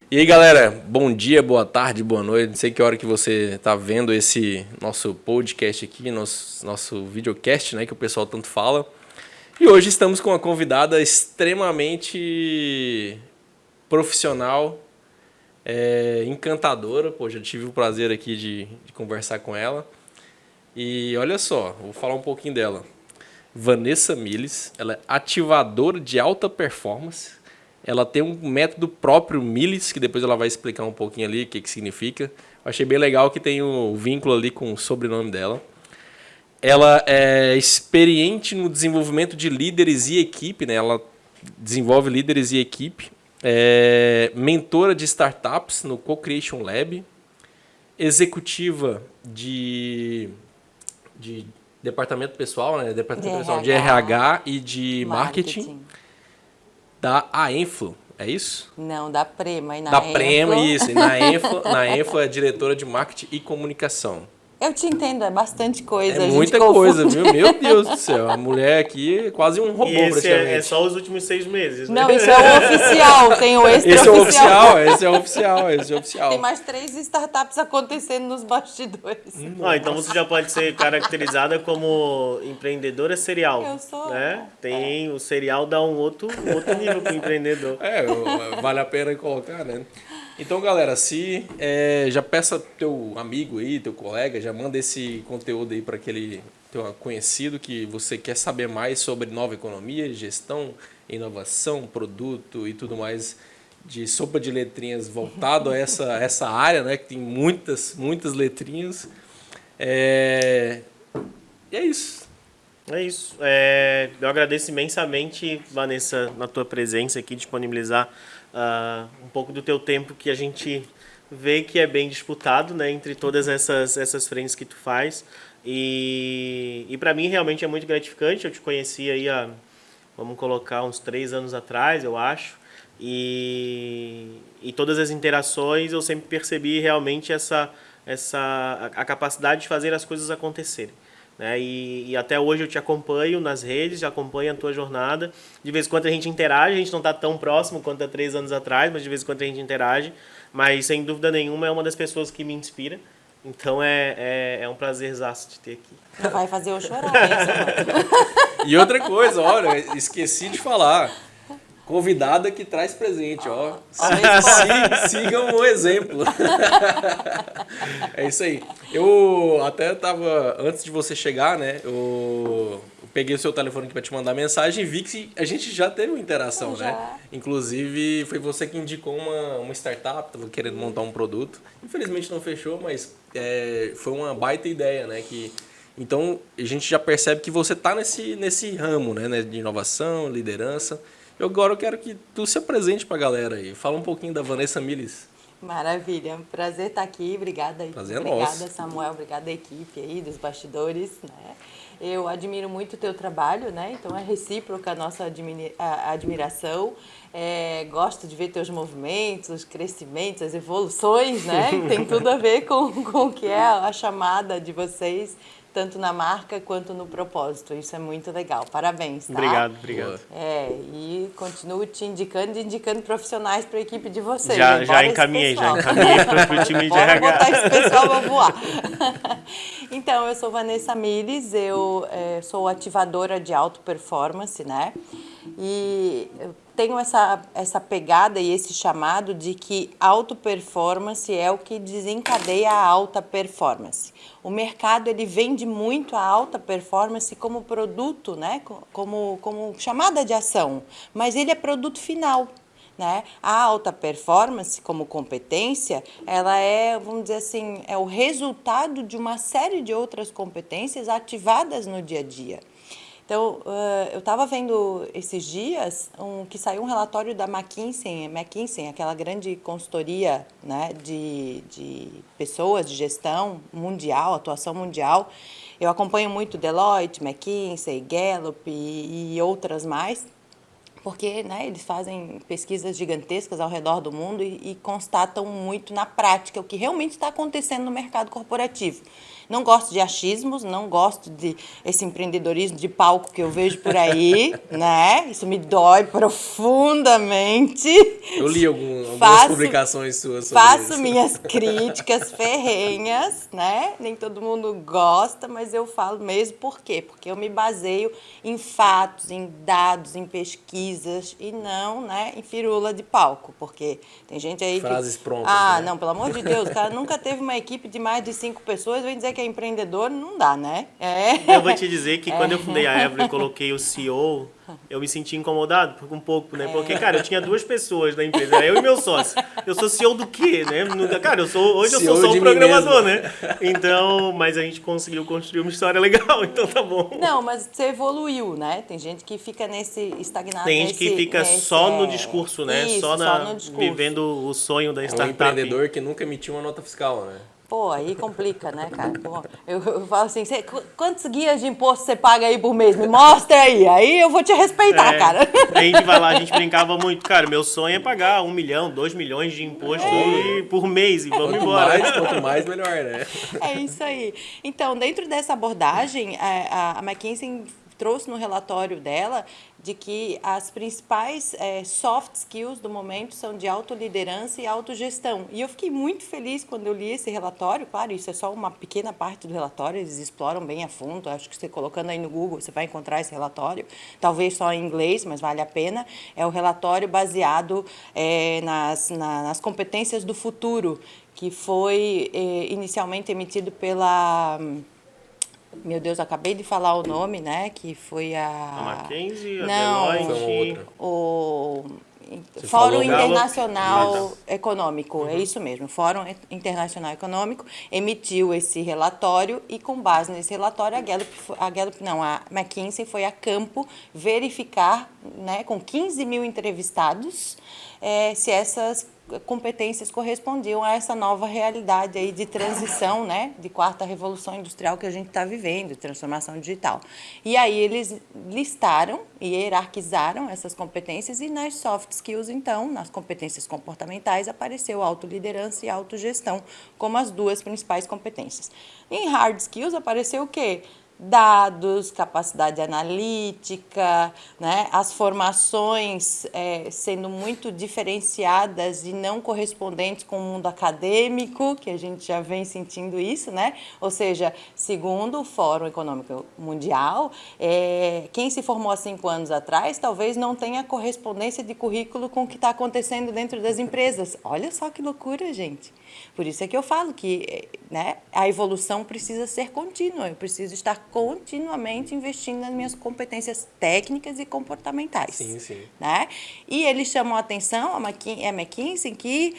E aí, galera, bom dia, boa tarde, boa noite. Não sei que hora que você está vendo esse nosso podcast aqui, nosso videocast, né, que o pessoal tanto fala. E hoje estamos com uma convidada extremamente profissional, encantadora. Pô, já tive o prazer aqui de conversar com ela. E olha só, vou falar um pouquinho dela. Vanessa Miles, ela é ativadora de alta performance. Ela tem um método próprio Miles, que depois ela vai explicar um pouquinho ali o que significa. Eu achei bem legal que tem o vínculo ali com o sobrenome dela. Ela é experiente no desenvolvimento de líderes e equipe, né? Ela desenvolve líderes e equipe. É mentora de startups no Co-Creation Lab. Executiva de departamento pessoal, né? Departamento pessoal de RH e de marketing da Aenflo, é isso? Não, da Prema. E na da Prema, Enflo... isso. E na Enflo é diretora de marketing e comunicação. Eu te entendo, é bastante coisa. É muita coisa, viu? Meu Deus do céu. A mulher aqui é quase um robô, esse praticamente. é só os últimos 6 meses, né? Não, isso é o oficial, tem o Esse é o extra-oficial. oficial, esse é o oficial, esse é o oficial. Tem mais 3 startups acontecendo nos bastidores. Então você já pode ser caracterizada como empreendedora serial. Eu sou. Né? Tem o serial dá um outro nível para o empreendedor. Vale a pena colocar, né? Então, galera, se já peça teu amigo aí, teu colega, já manda esse conteúdo aí para aquele teu conhecido que você quer saber mais sobre nova economia, gestão, inovação, produto e tudo mais de sopa de letrinhas voltado a essa área, né? Que tem muitas letrinhas. E é isso. É isso. Eu agradeço imensamente, Vanessa, na tua presença aqui, disponibilizar um pouco do teu tempo que a gente vê que é bem disputado, né, entre todas essas frentes que tu faz. E para mim realmente é muito gratificante. Eu te conheci aí vamos colocar, uns 3 anos atrás, eu acho. E todas as interações eu sempre percebi realmente a capacidade de fazer as coisas acontecerem. Né? E até hoje eu te acompanho nas redes, já acompanho a tua jornada. De vez em quando a gente interage, a gente não está tão próximo quanto há 3 anos atrás, mas de vez em quando a gente interage. Mas sem dúvida nenhuma é uma das pessoas que me inspira. Então é um prazerzaço te ter aqui. Vai fazer eu chorar, isso. E outra coisa, olha, esqueci de falar. Convidada que traz presente, ó. Sigam o exemplo. É isso aí. Eu até tava, antes de você chegar, né? Eu peguei o seu telefone aqui para te mandar mensagem e vi que a gente já teve uma interação, né? Inclusive, foi você que indicou uma startup, tava querendo montar um produto. Infelizmente não fechou, mas foi uma baita ideia, né? Então, a gente já percebe que você tá nesse ramo, né? De inovação, liderança. Agora eu quero que tu se apresente pra galera aí. Fala um pouquinho da Vanessa Miles. Maravilha, prazer estar aqui, obrigada. Prazer é obrigada, nosso. Samuel, obrigada a equipe aí dos bastidores, né? Eu admiro muito o teu trabalho, né? Então é recíproca a nossa admiração. Gosto de ver teus movimentos, os crescimentos, as evoluções, né? Tem tudo a ver com o que é a chamada de vocês, tanto na marca quanto no propósito. Isso é muito legal. Parabéns, tá? Obrigado. E continuo te indicando profissionais para a equipe de vocês. Já encaminhei para o time de RH. Bora botar esse pessoal para voar. Então, eu sou Vanessa Miles, eu sou ativadora de alta performance, né? E eu tenho essa pegada e esse chamado de que alta performance é o que desencadeia a alta performance. O mercado ele vende muito a alta performance como produto, né? Como chamada de ação, mas ele é produto final. Né? A alta performance como competência, ela vamos dizer assim, é o resultado de uma série de outras competências ativadas no dia a dia. Então, eu estava vendo esses dias que saiu um relatório da McKinsey, aquela grande consultoria, né, de pessoas, de gestão mundial, atuação mundial. Eu acompanho muito Deloitte, McKinsey, Gallup e outras mais, porque, né, eles fazem pesquisas gigantescas ao redor do mundo e constatam muito na prática o que realmente está acontecendo no mercado corporativo. Não gosto de achismos, não gosto de esse empreendedorismo de palco que eu vejo por aí, né? Isso me dói profundamente. Eu li algumas publicações suas sobre Faço isso. minhas críticas ferrenhas, né? Nem todo mundo gosta, mas eu falo mesmo por quê? Porque eu me baseio em fatos, em dados, em pesquisas e não, né, em firula de palco, porque tem gente aí Frases que... prontas, Ah, né? não, pelo amor de Deus, o cara nunca teve uma equipe de mais de 5 pessoas, vem dizer que é empreendedor, não dá, né? Eu vou te dizer que quando eu fundei a Évora e coloquei o CEO, eu me senti incomodado um pouco, né? Porque, cara, eu tinha 2 pessoas na empresa, era eu e meu sócio. Eu sou CEO do quê, né? Cara, hoje eu sou CEO só de um mim programador, mesmo. né? Então, mas a gente conseguiu construir uma história legal, então tá bom. Não, mas você evoluiu, né? Tem gente que fica estagnado Tem gente que fica só no discurso, né? Isso, só no discurso. Vivendo o sonho da É um startup. empreendedor que nunca emitiu uma nota fiscal, né? Pô, aí complica, né, cara? Pô, eu falo assim, quantos guias de imposto você paga aí por mês? Me mostra aí eu vou te respeitar, cara. A gente vai lá, a gente brincava muito, cara, meu sonho é pagar 1 milhão, 2 milhões de imposto por mês e vamos embora. Quanto mais, melhor, né? É isso aí. Então, dentro dessa abordagem, a McKinsey trouxe no relatório dela de que as principais soft skills do momento são de autoliderança e autogestão. E eu fiquei muito feliz quando eu li esse relatório. Claro, isso é só uma pequena parte do relatório, eles exploram bem a fundo. Acho que você colocando aí no Google, você vai encontrar esse relatório. Talvez só em inglês, mas vale a pena. É o relatório baseado nas competências do futuro, que foi inicialmente emitido pela... Meu Deus, acabei de falar o nome, né? Que foi A McKinsey, a Não, Foi uma Deloitte. outra. o Você Fórum falou Gallup? Internacional Econômico, é isso mesmo. O Fórum Internacional Econômico emitiu esse relatório e, com base nesse relatório, a McKinsey foi a campo verificar, né, com 15 mil entrevistados, se essas competências correspondiam a essa nova realidade aí de transição, né, de quarta revolução industrial que a gente está vivendo, de transformação digital. E aí eles listaram e hierarquizaram essas competências e nas soft skills, então, nas competências comportamentais, apareceu autoliderança e autogestão como as 2 principais competências. Em hard skills apareceu o quê? Dados, capacidade analítica, né? As formações sendo muito diferenciadas e não correspondentes com o mundo acadêmico, que a gente já vem sentindo isso, né? Ou seja, segundo o Fórum Econômico Mundial, quem se formou há 5 anos atrás talvez não tenha correspondência de currículo com o que está acontecendo dentro das empresas. Olha só que loucura, gente. Por isso é que eu falo que, né, a evolução precisa ser contínua, eu preciso estar continuamente investindo nas minhas competências técnicas e comportamentais. Sim, sim. Né? E eles chamam a atenção, a McKinsey, que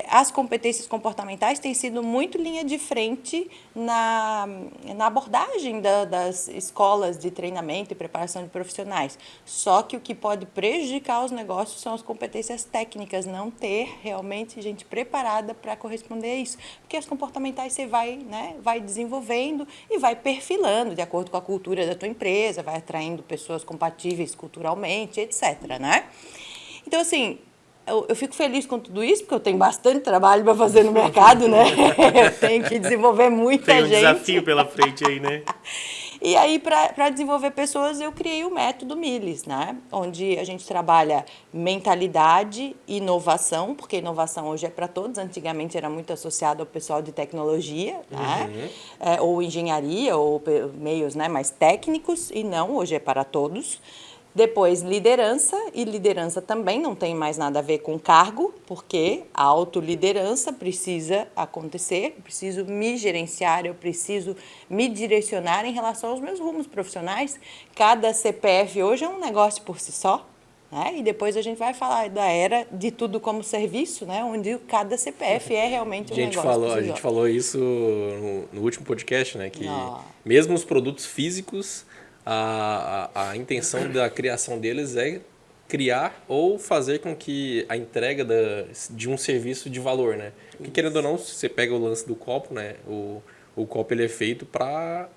as competências comportamentais têm sido muito linha de frente na abordagem das escolas de treinamento e preparação de profissionais. Só que o que pode prejudicar os negócios são as competências técnicas, não ter realmente gente preparada para corresponder a isso. Porque as comportamentais você vai, né, vai desenvolvendo e vai perfilando de acordo com a cultura da tua empresa, vai atraindo pessoas compatíveis culturalmente, etc. Né? Então, assim, eu fico feliz com tudo isso, porque eu tenho bastante trabalho para fazer no mercado, né? Eu tenho que desenvolver muita gente. Tem um desafio pela frente aí, né? E aí, para desenvolver pessoas, eu criei o método Miles, né? Onde a gente trabalha mentalidade e inovação, porque inovação hoje é para todos, antigamente era muito associado ao pessoal de tecnologia, né? Ou engenharia, ou meios, né, mais técnicos, e não, hoje é para todos. Depois, liderança, e liderança também não tem mais nada a ver com cargo, porque a autoliderança precisa acontecer, eu preciso me gerenciar, eu preciso me direcionar em relação aos meus rumos profissionais. Cada CPF hoje é um negócio por si só, né? E depois a gente vai falar da era de tudo como serviço, né? Onde cada CPF é realmente um negócio por si só. A gente falou isso no último podcast, né? Que Não. mesmo os produtos físicos, a intenção da criação deles é criar ou fazer com que a entrega de um serviço de valor, né? Porque querendo ou não, se você pega o lance do copo, né? O copo ele é feito para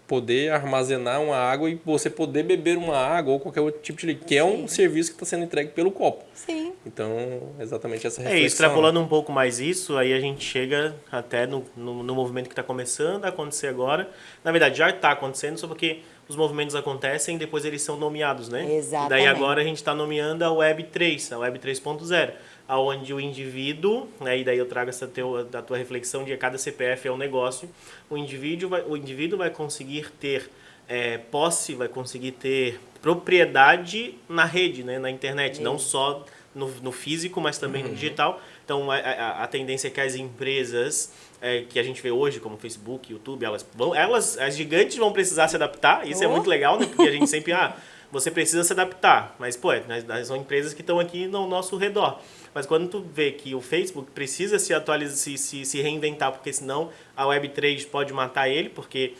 poder armazenar uma água e você poder beber uma água ou qualquer outro tipo de líquido, que é um serviço que está sendo entregue pelo copo. Sim. Então, exatamente essa reflexão. Extrapolando um pouco mais isso, aí a gente chega até no movimento que está começando a acontecer agora. Na verdade, já está acontecendo, só porque os movimentos acontecem e depois eles são nomeados, né? Exatamente. Daí agora a gente está nomeando a Web 3, a Web 3.0, aonde o indivíduo, né, e daí eu trago da tua reflexão de que cada CPF é um negócio, o indivíduo vai conseguir ter posse, vai conseguir ter propriedade na rede, né, na internet, não só no físico, mas também no digital. Então, a tendência é que as empresas que a gente vê hoje, como Facebook, YouTube, as gigantes vão precisar se adaptar. Isso é muito legal, né? Porque a gente sempre, você precisa se adaptar. Mas, são empresas que estão aqui no nosso redor. Mas quando tu vê que o Facebook precisa se atualizar, se reinventar, porque senão a Web3 pode matar ele, porque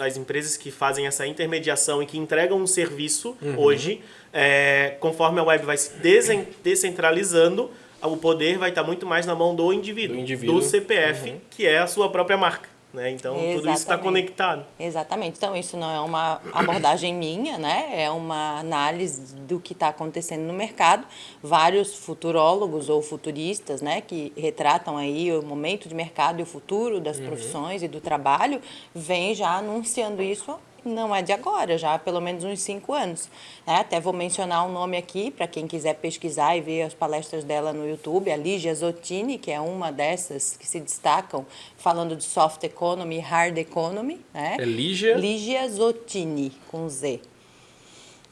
as empresas que fazem essa intermediação e que entregam um serviço hoje, conforme a web vai se descentralizando, o poder vai estar muito mais na mão do indivíduo. Do CPF, que é a sua própria marca. Né? Então, tudo isso está conectado. Exatamente. Então, isso não é uma abordagem minha, né? É uma análise do que está acontecendo no mercado. Vários futurólogos ou futuristas, né, que retratam aí o momento de mercado e o futuro das profissões e do trabalho, vêm já anunciando isso. Não é de agora, já há pelo menos uns 5 anos. Né? Até vou mencionar um nome aqui, para quem quiser pesquisar e ver as palestras dela no YouTube, a Ligia Zottini, que é uma dessas que se destacam, falando de soft economy e hard economy. Né? É Ligia? Ligia Zottini, com Z.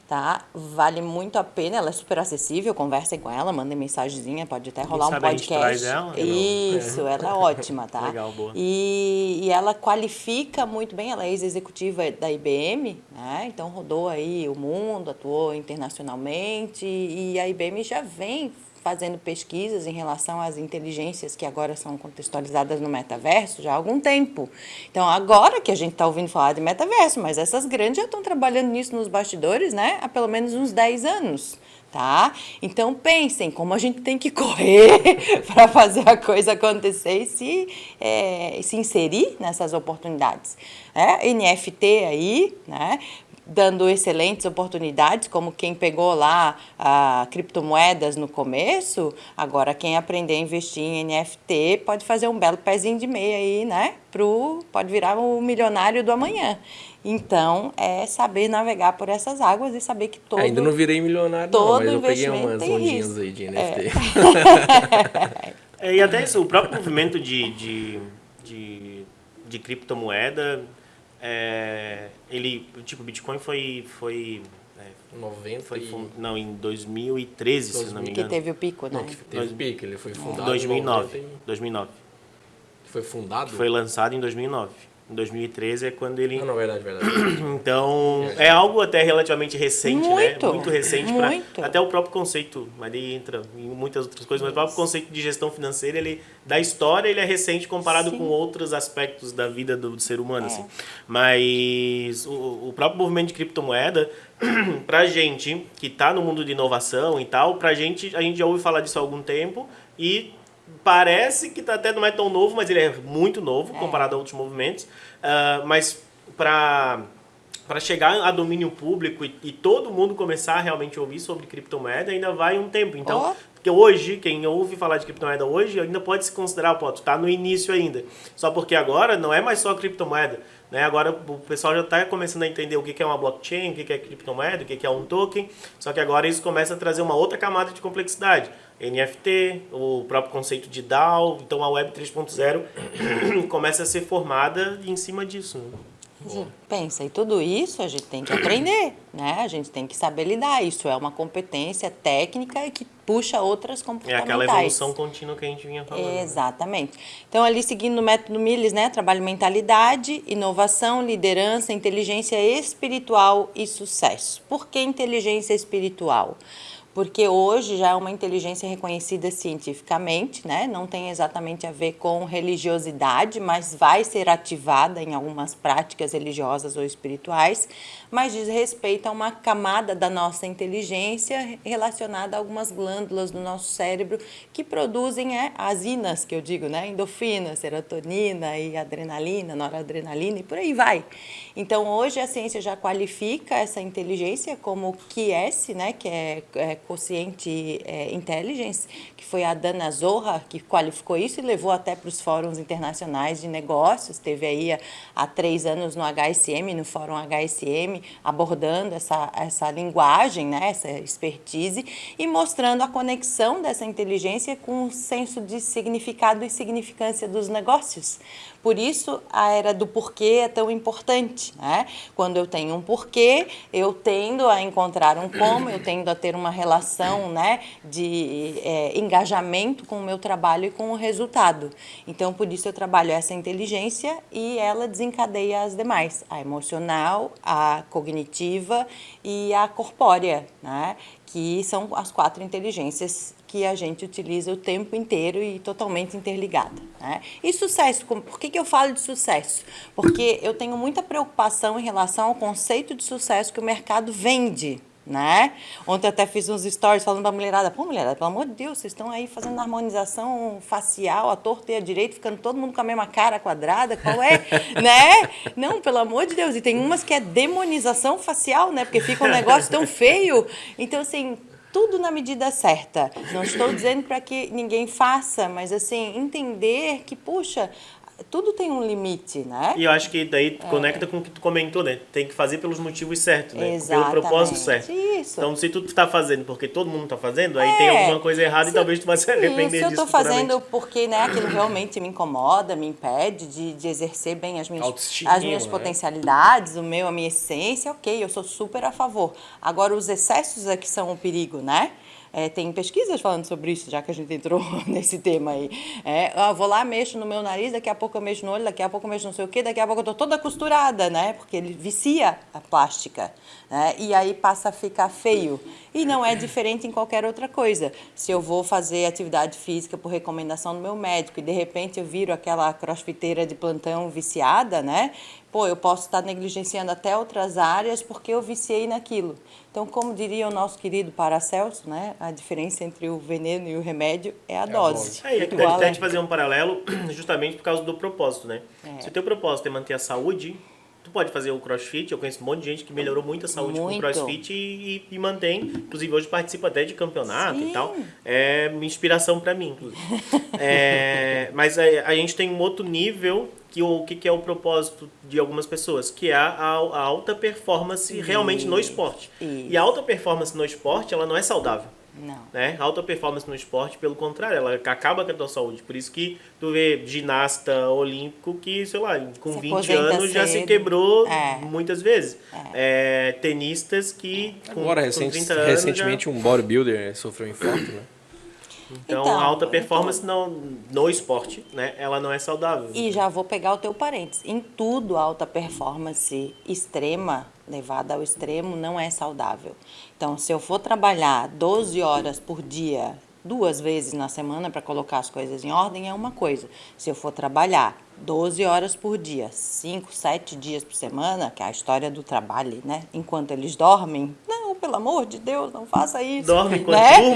Tá? Vale muito a pena, ela é super acessível, conversem com ela, mandem mensagenzinha, pode até rolar um podcast. Traz ela? Isso, ela é ótima, tá? Legal, boa. E ela qualifica muito bem, ela é ex-executiva da IBM, né? Então rodou aí o mundo, atuou internacionalmente e a IBM já vem fazendo pesquisas em relação às inteligências que agora são contextualizadas no metaverso já há algum tempo. Então, agora que a gente está ouvindo falar de metaverso, mas essas grandes já estão trabalhando nisso nos bastidores, né, há pelo menos uns 10 anos. Tá? Então, pensem como a gente tem que correr para fazer a coisa acontecer e se inserir nessas oportunidades. NFT aí, né? Dando excelentes oportunidades, como quem pegou lá criptomoedas no começo, agora quem aprender a investir em NFT pode fazer um belo pezinho de meia aí, né? Pode virar o milionário do amanhã. Então, é saber navegar por essas águas e saber que todo... Ainda não virei milionário, não, mas eu peguei umas ondinhas aí de NFT. E até isso, o próprio movimento de criptomoeda... o Bitcoin foi 90 não, em 2013, se não me engano. Que teve o pico, né? Não, que teve o pico, ele foi fundado 2009. Foi fundado? Foi lançado em 2009. Em 2013 é quando ele... Não, verdade. Então, é algo até relativamente recente, muito, né? Muito recente. Muito. Até o próprio conceito, mas ele entra em muitas outras coisas, mas o próprio conceito de gestão financeira, da história, ele é recente comparado com outros aspectos da vida do ser humano. Assim. Mas o próprio movimento de criptomoeda, pra gente que está no mundo de inovação e tal, a gente já ouve falar disso há algum tempo e parece que até não é tão novo, mas ele é muito novo comparado a outros movimentos. Mas para chegar a domínio público e todo mundo começar a realmente ouvir sobre criptomoeda, ainda vai um tempo. Então, porque hoje, quem ouve falar de criptomoeda hoje, ainda pode se considerar, tu está no início ainda. Só porque agora não é mais só criptomoeda. Né? Agora o pessoal já está começando a entender o que é uma blockchain, o que é criptomoeda, o que é um token. Só que agora isso começa a trazer uma outra camada de complexidade. NFT, o próprio conceito de DAO, então a Web 3.0 começa a ser formada em cima disso. Né? Pensa, e tudo isso a gente tem que aprender, né? A gente tem que saber lidar. Isso é uma competência técnica e que puxa outras comportamentais. É aquela evolução contínua que a gente vinha falando. Exatamente. Né? Então, ali seguindo o método Miles, né? Trabalho mentalidade, inovação, liderança, inteligência espiritual e sucesso. Por que inteligência espiritual? porque hoje já é uma inteligência reconhecida cientificamente, né? Não tem exatamente a ver com religiosidade, mas vai ser ativada em algumas práticas religiosas ou espirituais, mas diz respeito a uma camada da nossa inteligência relacionada a algumas glândulas do nosso cérebro que produzem as inas, que eu digo, né? Endorfina, serotonina e adrenalina, noradrenalina e por aí vai. Então, hoje a ciência já qualifica essa inteligência como QS, né? Que é Quociente Intelligence, que foi a Dana Zohar que qualificou isso e levou até para os fóruns internacionais de negócios. Teve aí há 3 anos no HSM, no Fórum HSM, abordando essa linguagem, né, essa expertise, e mostrando a conexão dessa inteligência com o senso de significado e significância dos negócios. Por isso, a era do porquê é tão importante, né? Quando eu tenho um porquê, eu tendo a encontrar um como, eu tendo a ter uma relação, né, de engajamento com o meu trabalho e com o resultado. Então, por isso eu trabalho essa inteligência e ela desencadeia as demais, a emocional, a cognitiva e a corpórea, né? Que são as 4 inteligências que a gente utiliza o tempo inteiro e totalmente interligada, né? E sucesso, por que eu falo de sucesso? Porque eu tenho muita preocupação em relação ao conceito de sucesso que o mercado vende, né? Ontem eu até fiz uns stories falando pra mulherada, pô, mulherada, pelo amor de Deus, vocês estão aí fazendo harmonização facial, a torta e a direita, ficando todo mundo com a mesma cara quadrada, qual é? Né? Não, pelo amor de Deus, e tem umas que é demonização facial, né? Porque fica um negócio tão feio. Então, assim, tudo na medida certa. Não estou dizendo para que ninguém faça, mas, assim, entender que, puxa, tudo tem um limite, né? E eu acho que daí conecta com o que tu comentou, né? Tem que fazer pelos motivos certos, né? Exatamente. Pelo propósito certo. Isso. Então, se tu tá fazendo porque todo mundo tá fazendo, aí tem alguma coisa errada e talvez tu vai se arrepender disso. Se eu tô fazendo porque, né, aquilo realmente me incomoda, me impede de exercer bem as minhas potencialidades, a minha essência, ok, eu sou super a favor. Agora, os excessos é que são o perigo, né? Tem pesquisas falando sobre isso, já que a gente entrou nesse tema aí. Eu vou lá, mexo no meu nariz, daqui a pouco eu mexo no olho, daqui a pouco eu mexo não sei o quê, daqui a pouco eu estou toda costurada, né? Porque ele vicia a plástica, né? E aí passa a ficar feio. E não é diferente em qualquer outra coisa. Se eu vou fazer atividade física por recomendação do meu médico e de repente eu viro aquela crossfiteira de plantão viciada, né? Pô, eu posso estar negligenciando até outras áreas porque eu viciei naquilo. Então, como diria o nosso querido Paracelso, né? A diferença entre o veneno e o remédio é a dose. E aqui deve até te fazer um paralelo justamente por causa do propósito, né? Se o teu propósito é manter a saúde, tu pode fazer o crossfit. Eu conheço um monte de gente que melhorou muito a saúde com o crossfit e mantém. Inclusive, hoje participa até de campeonato e tal. É uma inspiração para mim, inclusive. Mas a gente tem um outro nível que é o propósito de algumas pessoas, que é a alta performance realmente no esporte. E a alta performance no esporte, ela não é saudável. Não. Né? A alta performance no esporte, pelo contrário, ela acaba com a tua saúde. Por isso que tu vê ginasta olímpico que, sei lá, com 20 anos já se quebrou muitas vezes. Tenistas que com 30 anos recentemente um bodybuilder sofreu um infarto, né? Então, a alta performance no esporte, né, ela não é saudável. E já vou pegar o teu parênteses. Em tudo, a alta performance extrema, levada ao extremo, não é saudável. Então, se eu for trabalhar 12 horas por dia, 2 vezes na semana para colocar as coisas em ordem, é uma coisa. Se eu for trabalhar 12 horas por dia, 5, 7 dias por semana, que é a história do trabalho, né? Enquanto eles dormem, não, pelo amor de Deus, não faça isso. Durma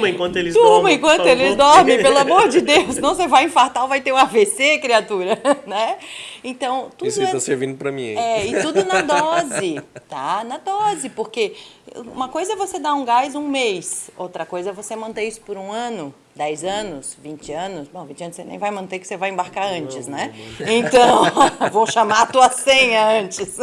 enquanto eles dormem. Durma enquanto eles dormem, pelo amor de Deus. Senão você vai infartar ou vai ter um AVC, criatura, né? Então, tudo isso tá servindo para mim, hein? e tudo na dose, tá? Na dose, porque uma coisa é você dar um gás um mês, outra coisa é você manter isso por 1 ano, 10 anos, 20 anos. Bom, 20 anos você nem vai manter, que você vai embarcar antes, né? Então, vou chamar a tua senha antes.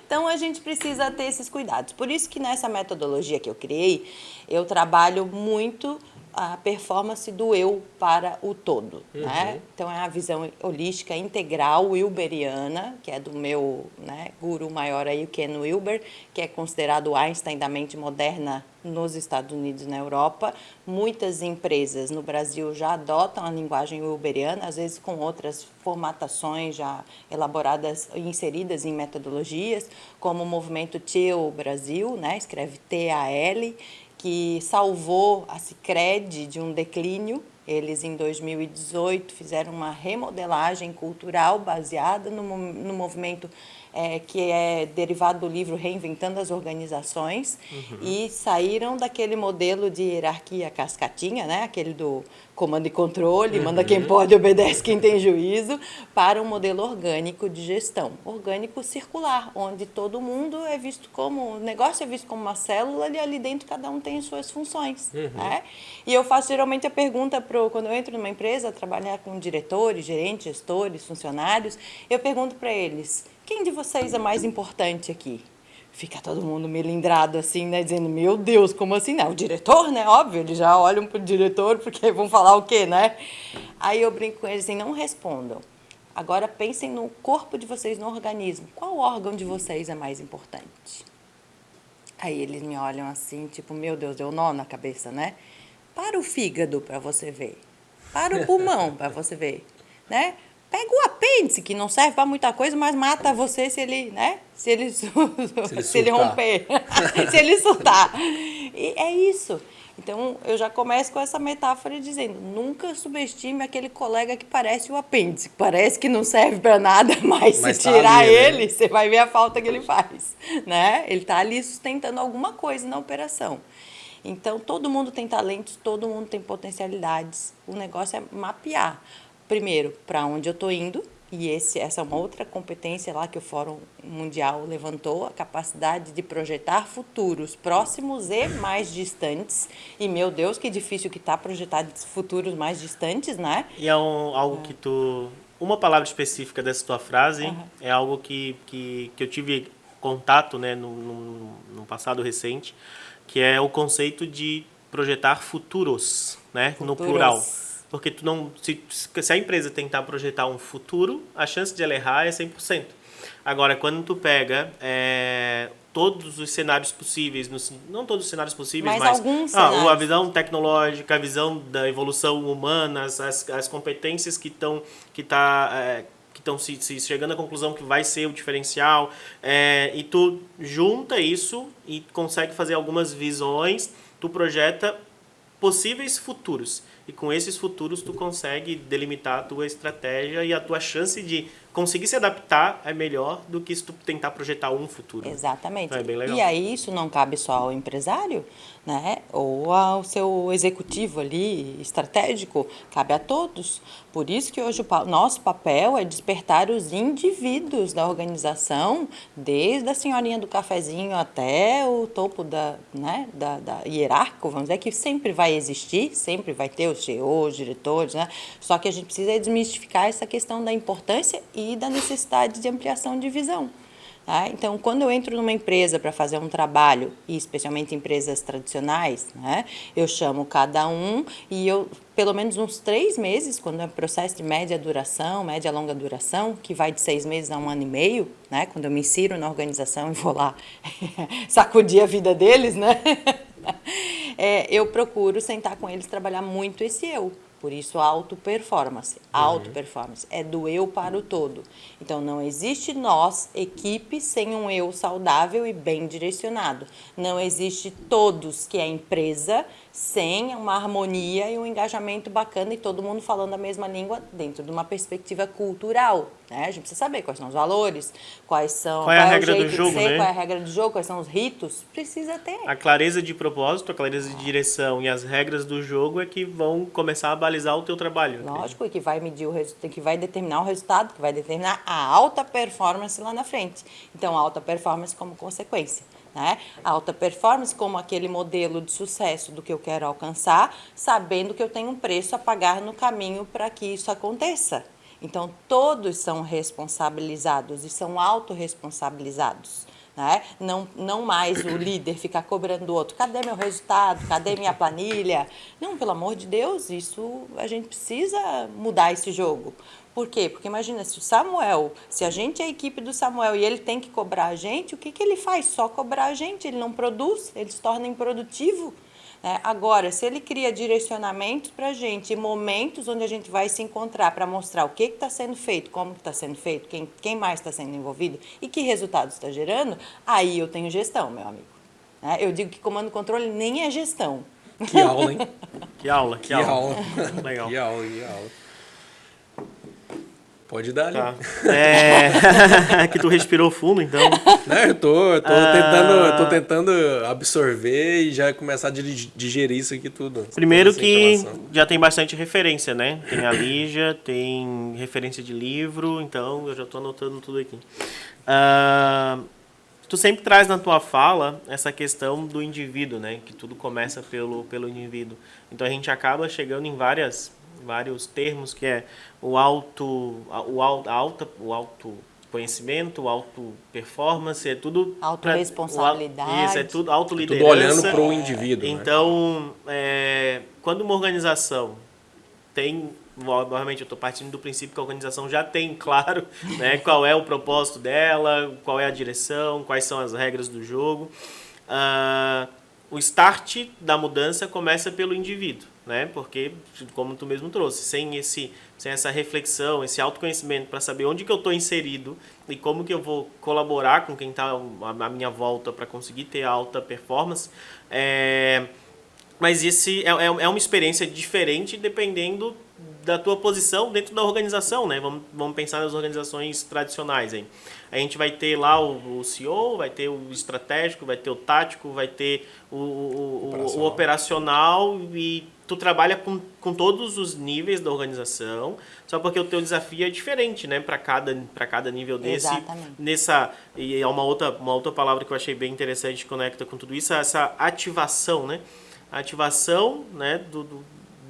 Então, a gente precisa ter esses cuidados. Por isso que nessa metodologia que eu criei, eu trabalho muito a performance do eu para o todo, né? Então, é a visão holística integral wilberiana, que é do meu, né, guru maior aí, o Ken Wilber, que é considerado o Einstein da mente moderna nos Estados Unidos e na Europa. Muitas empresas no Brasil já adotam a linguagem wilberiana, às vezes com outras formatações já elaboradas e inseridas em metodologias, como o movimento TEAL Brasil, né? Escreve TAL, que salvou a Sicredi de um declínio. Eles, em 2018, fizeram uma remodelagem cultural baseada no movimento que é derivado do livro Reinventando as Organizações, e saíram daquele modelo de hierarquia cascatinha, né? Aquele do comando e controle, manda quem pode, obedece quem tem juízo, para um modelo orgânico de gestão, orgânico circular, onde todo mundo é visto como, o negócio é visto como uma célula e ali dentro cada um tem as suas funções. Né? E eu faço geralmente a pergunta, quando eu entro numa empresa, trabalhar com diretores, gerentes, gestores, funcionários, eu pergunto para eles, quem de vocês é mais importante aqui? Fica todo mundo melindrado assim, né? Dizendo, meu Deus, como assim? Não, o diretor, né? Óbvio, eles já olham pro diretor, porque vão falar o quê, né? Aí eu brinco com eles assim, não respondam. Agora pensem no corpo de vocês, no organismo. Qual órgão de vocês é mais importante? Aí eles me olham assim, tipo, meu Deus, deu nó na cabeça, né? Para o fígado, para você ver. Para o pulmão, para você ver, né? Pega o apêndice, que não serve para muita coisa, mas mata você se ele, né? Se ele romper, se ele soltar. E é isso. Então, eu já começo com essa metáfora dizendo, nunca subestime aquele colega que parece o apêndice, que parece que não serve para nada, mas se Tá tirar ali, né? ele, você vai ver a falta que ele faz, né? Ele está ali sustentando alguma coisa na operação. Então, todo mundo tem talentos, todo mundo tem potencialidades. O negócio é mapear. Primeiro, para onde eu estou indo, e essa é uma outra competência lá que o Fórum Mundial levantou, a capacidade de projetar futuros próximos e mais distantes. E, meu Deus, que difícil que está projetar futuros mais distantes, né? E é algo que tu... Uma palavra específica dessa tua frase é algo que eu tive contato, né, no passado recente, que é o conceito de projetar futuros, né, no plural. Porque tu não, se a empresa tentar projetar um futuro, a chance de ela errar é 100%. Agora, quando tu pega todos os cenários possíveis, não todos os cenários possíveis, mas alguns cenários. A visão tecnológica, a visão da evolução humana, as competências que estão se chegando à conclusão que vai ser o diferencial, e tu junta isso e consegue fazer algumas visões, tu projeta possíveis futuros. E com esses futuros tu consegue delimitar a tua estratégia e a tua chance de conseguir se adaptar é melhor do que se tu tentar projetar um futuro. Exatamente. Então é bem legal. E aí isso não cabe só ao empresário, né? Ou ao seu executivo ali, estratégico, cabe a todos. Por isso que hoje o nosso papel é despertar os indivíduos da organização, desde a senhorinha do cafezinho até o topo da hierárquico, vamos dizer, que sempre vai existir, sempre vai ter os CEOs, os diretores, né? Só que a gente precisa desmistificar essa questão da importância e da necessidade de ampliação de visão. Tá? Então, quando eu entro numa empresa para fazer um trabalho, e especialmente empresas tradicionais, né, eu chamo cada um e eu, pelo menos uns 3 meses, quando é processo de média duração, média longa duração, que vai de 6 meses a 1 ano e meio, né, quando eu me insiro na organização e vou lá sacudir a vida deles, né, eu procuro sentar com eles, trabalhar muito esse eu. Por isso, auto-performance. Auto-performance é do eu para o todo. Então, não existe nós, equipe, sem um eu saudável e bem direcionado. Não existe todos, que é empresa, sem uma harmonia e um engajamento bacana e todo mundo falando a mesma língua dentro de uma perspectiva cultural. Né? A gente precisa saber quais são os valores, qual é a regra do jogo, né? Qual é a regra do jogo, quais são os ritos. Precisa ter. A clareza de propósito, a clareza de direção e as regras do jogo é que vão começar a balizar o teu trabalho. Lógico, e que vai medir o resultado, que vai determinar o resultado, que vai determinar a alta performance lá na frente. Então, alta performance como consequência. Né? A alta performance como aquele modelo de sucesso do que eu quero alcançar, sabendo que eu tenho um preço a pagar no caminho para que isso aconteça. Então, todos são responsabilizados e são autorresponsabilizados. Né? Não mais o líder ficar cobrando do outro, cadê meu resultado, cadê minha planilha? Não, pelo amor de Deus, isso a gente precisa mudar esse jogo. Por quê? Porque imagina, se a gente é a equipe do Samuel e ele tem que cobrar a gente, o que ele faz? Só cobrar a gente, ele não produz, ele se torna improdutivo. Agora, se ele cria direcionamentos para a gente, momentos onde a gente vai se encontrar para mostrar o que está sendo feito, como está sendo feito, quem mais está sendo envolvido e que resultado está gerando, aí eu tenho gestão, meu amigo. né? Eu digo que comando e controle nem é gestão. Que aula, hein? Que aula, que Que aula. aula. Legal. Que aula, que aula. Pode dar ali. Tá. Que tu respirou fundo, então. Né, eu tô tentando absorver e já começar a digerir isso aqui tudo. Primeiro Toda essa que informação. já tem bastante referência, né? Tem a Lígia, tem referência de livro, então eu já tô anotando tudo aqui. Tu sempre traz na tua fala essa questão do indivíduo, né? Que tudo começa pelo indivíduo. Então a gente acaba chegando em vários termos, que é o autoconhecimento, o auto-performance, é tudo... Autorresponsabilidade. Isso, é tudo autoliderança. Tudo olhando para o indivíduo. Então, quando uma organização tem... Obviamente, eu estou partindo do princípio que a organização já tem claro, né, qual é o propósito dela, qual é a direção, quais são as regras do jogo. O start da mudança começa pelo indivíduo, né? Porque, como tu mesmo trouxe, sem essa reflexão, esse autoconhecimento para saber onde que eu estou inserido e como que eu vou colaborar com quem está à minha volta para conseguir ter alta performance, mas esse é uma experiência diferente dependendo da tua posição dentro da organização, né? Vamos pensar nas organizações tradicionais, hein? A gente vai ter lá o CEO, vai ter o estratégico, vai ter o tático, vai ter o operacional, e tu trabalha com todos os níveis da organização, só porque o teu desafio é diferente, né? Para cada nível desse. Exatamente. E é uma outra palavra que eu achei bem interessante, que conecta com tudo isso, é essa ativação, né? A ativação, né,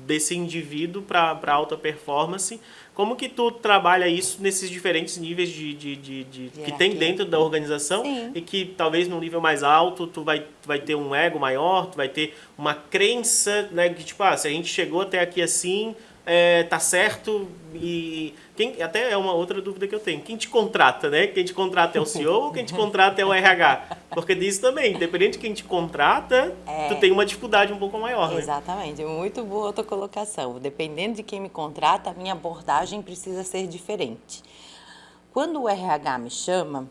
desse indivíduo para alta performance. Como que tu trabalha isso nesses diferentes níveis que tem dentro da organização? Sim. E que talvez num nível mais alto tu vai ter um ego maior, tu vai ter uma crença, né, que tipo, se a gente chegou até aqui assim, tá certo. E até é uma outra dúvida que eu tenho. Quem te contrata, né? Quem te contrata é o CEO ou quem te contrata é o RH? Porque disso também, independente de quem te contrata, tu tem uma dificuldade um pouco maior, né? Exatamente, muito boa a tua colocação. Dependendo de quem me contrata, a minha abordagem precisa ser diferente. Quando o RH me chama,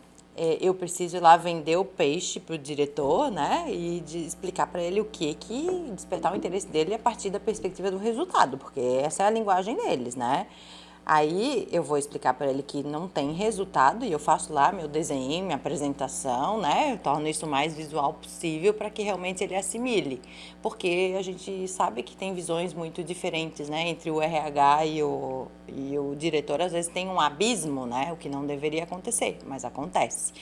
eu preciso ir lá vender o peixe para o diretor, né? E explicar para ele o que despertar o interesse dele a partir da perspectiva do resultado, porque essa é a linguagem deles, né? Aí eu vou explicar para ele que não tem resultado e eu faço lá meu desenho, minha apresentação, né? Eu torno isso o mais visual possível para que realmente ele assimile. Porque a gente sabe que tem visões muito diferentes, né? Entre o RH e o diretor, às vezes tem um abismo, né? O que não deveria acontecer, mas acontece.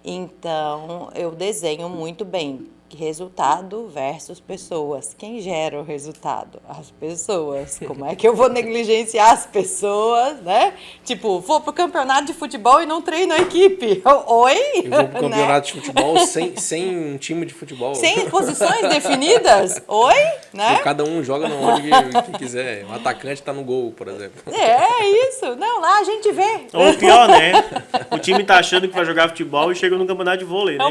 Então, eu desenho muito bem resultado versus pessoas. Quem gera o resultado? As pessoas. Como é que eu vou negligenciar as pessoas, né? Tipo, vou pro campeonato de futebol e não treino a equipe. Oi? Eu vou pro campeonato de futebol sem um time de futebol. Sem posições definidas? Oi? Né? Cada um joga onde que quiser. O atacante tá no gol, por exemplo. É isso. Não, lá a gente vê. Ou pior, né? O time tá achando que vai jogar futebol e chega no campeonato de vôlei, né?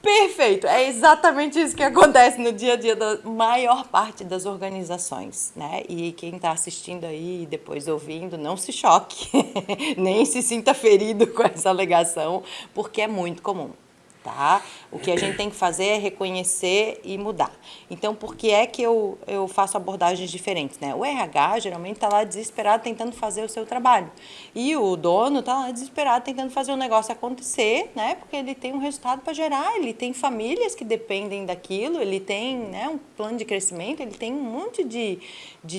Perfeito, é exatamente isso que acontece no dia a dia da maior parte das organizações, né? E quem está assistindo aí e depois ouvindo, não se choque, nem se sinta ferido com essa alegação, porque é muito comum, tá? O que a gente tem que fazer é reconhecer e mudar. Então, por que é que eu faço abordagens diferentes, né? O RH geralmente está lá desesperado tentando fazer o seu trabalho. E o dono está lá desesperado tentando fazer o negócio acontecer, né? Porque ele tem um resultado para gerar, ele tem famílias que dependem daquilo, ele tem, né, um plano de crescimento, ele tem um monte de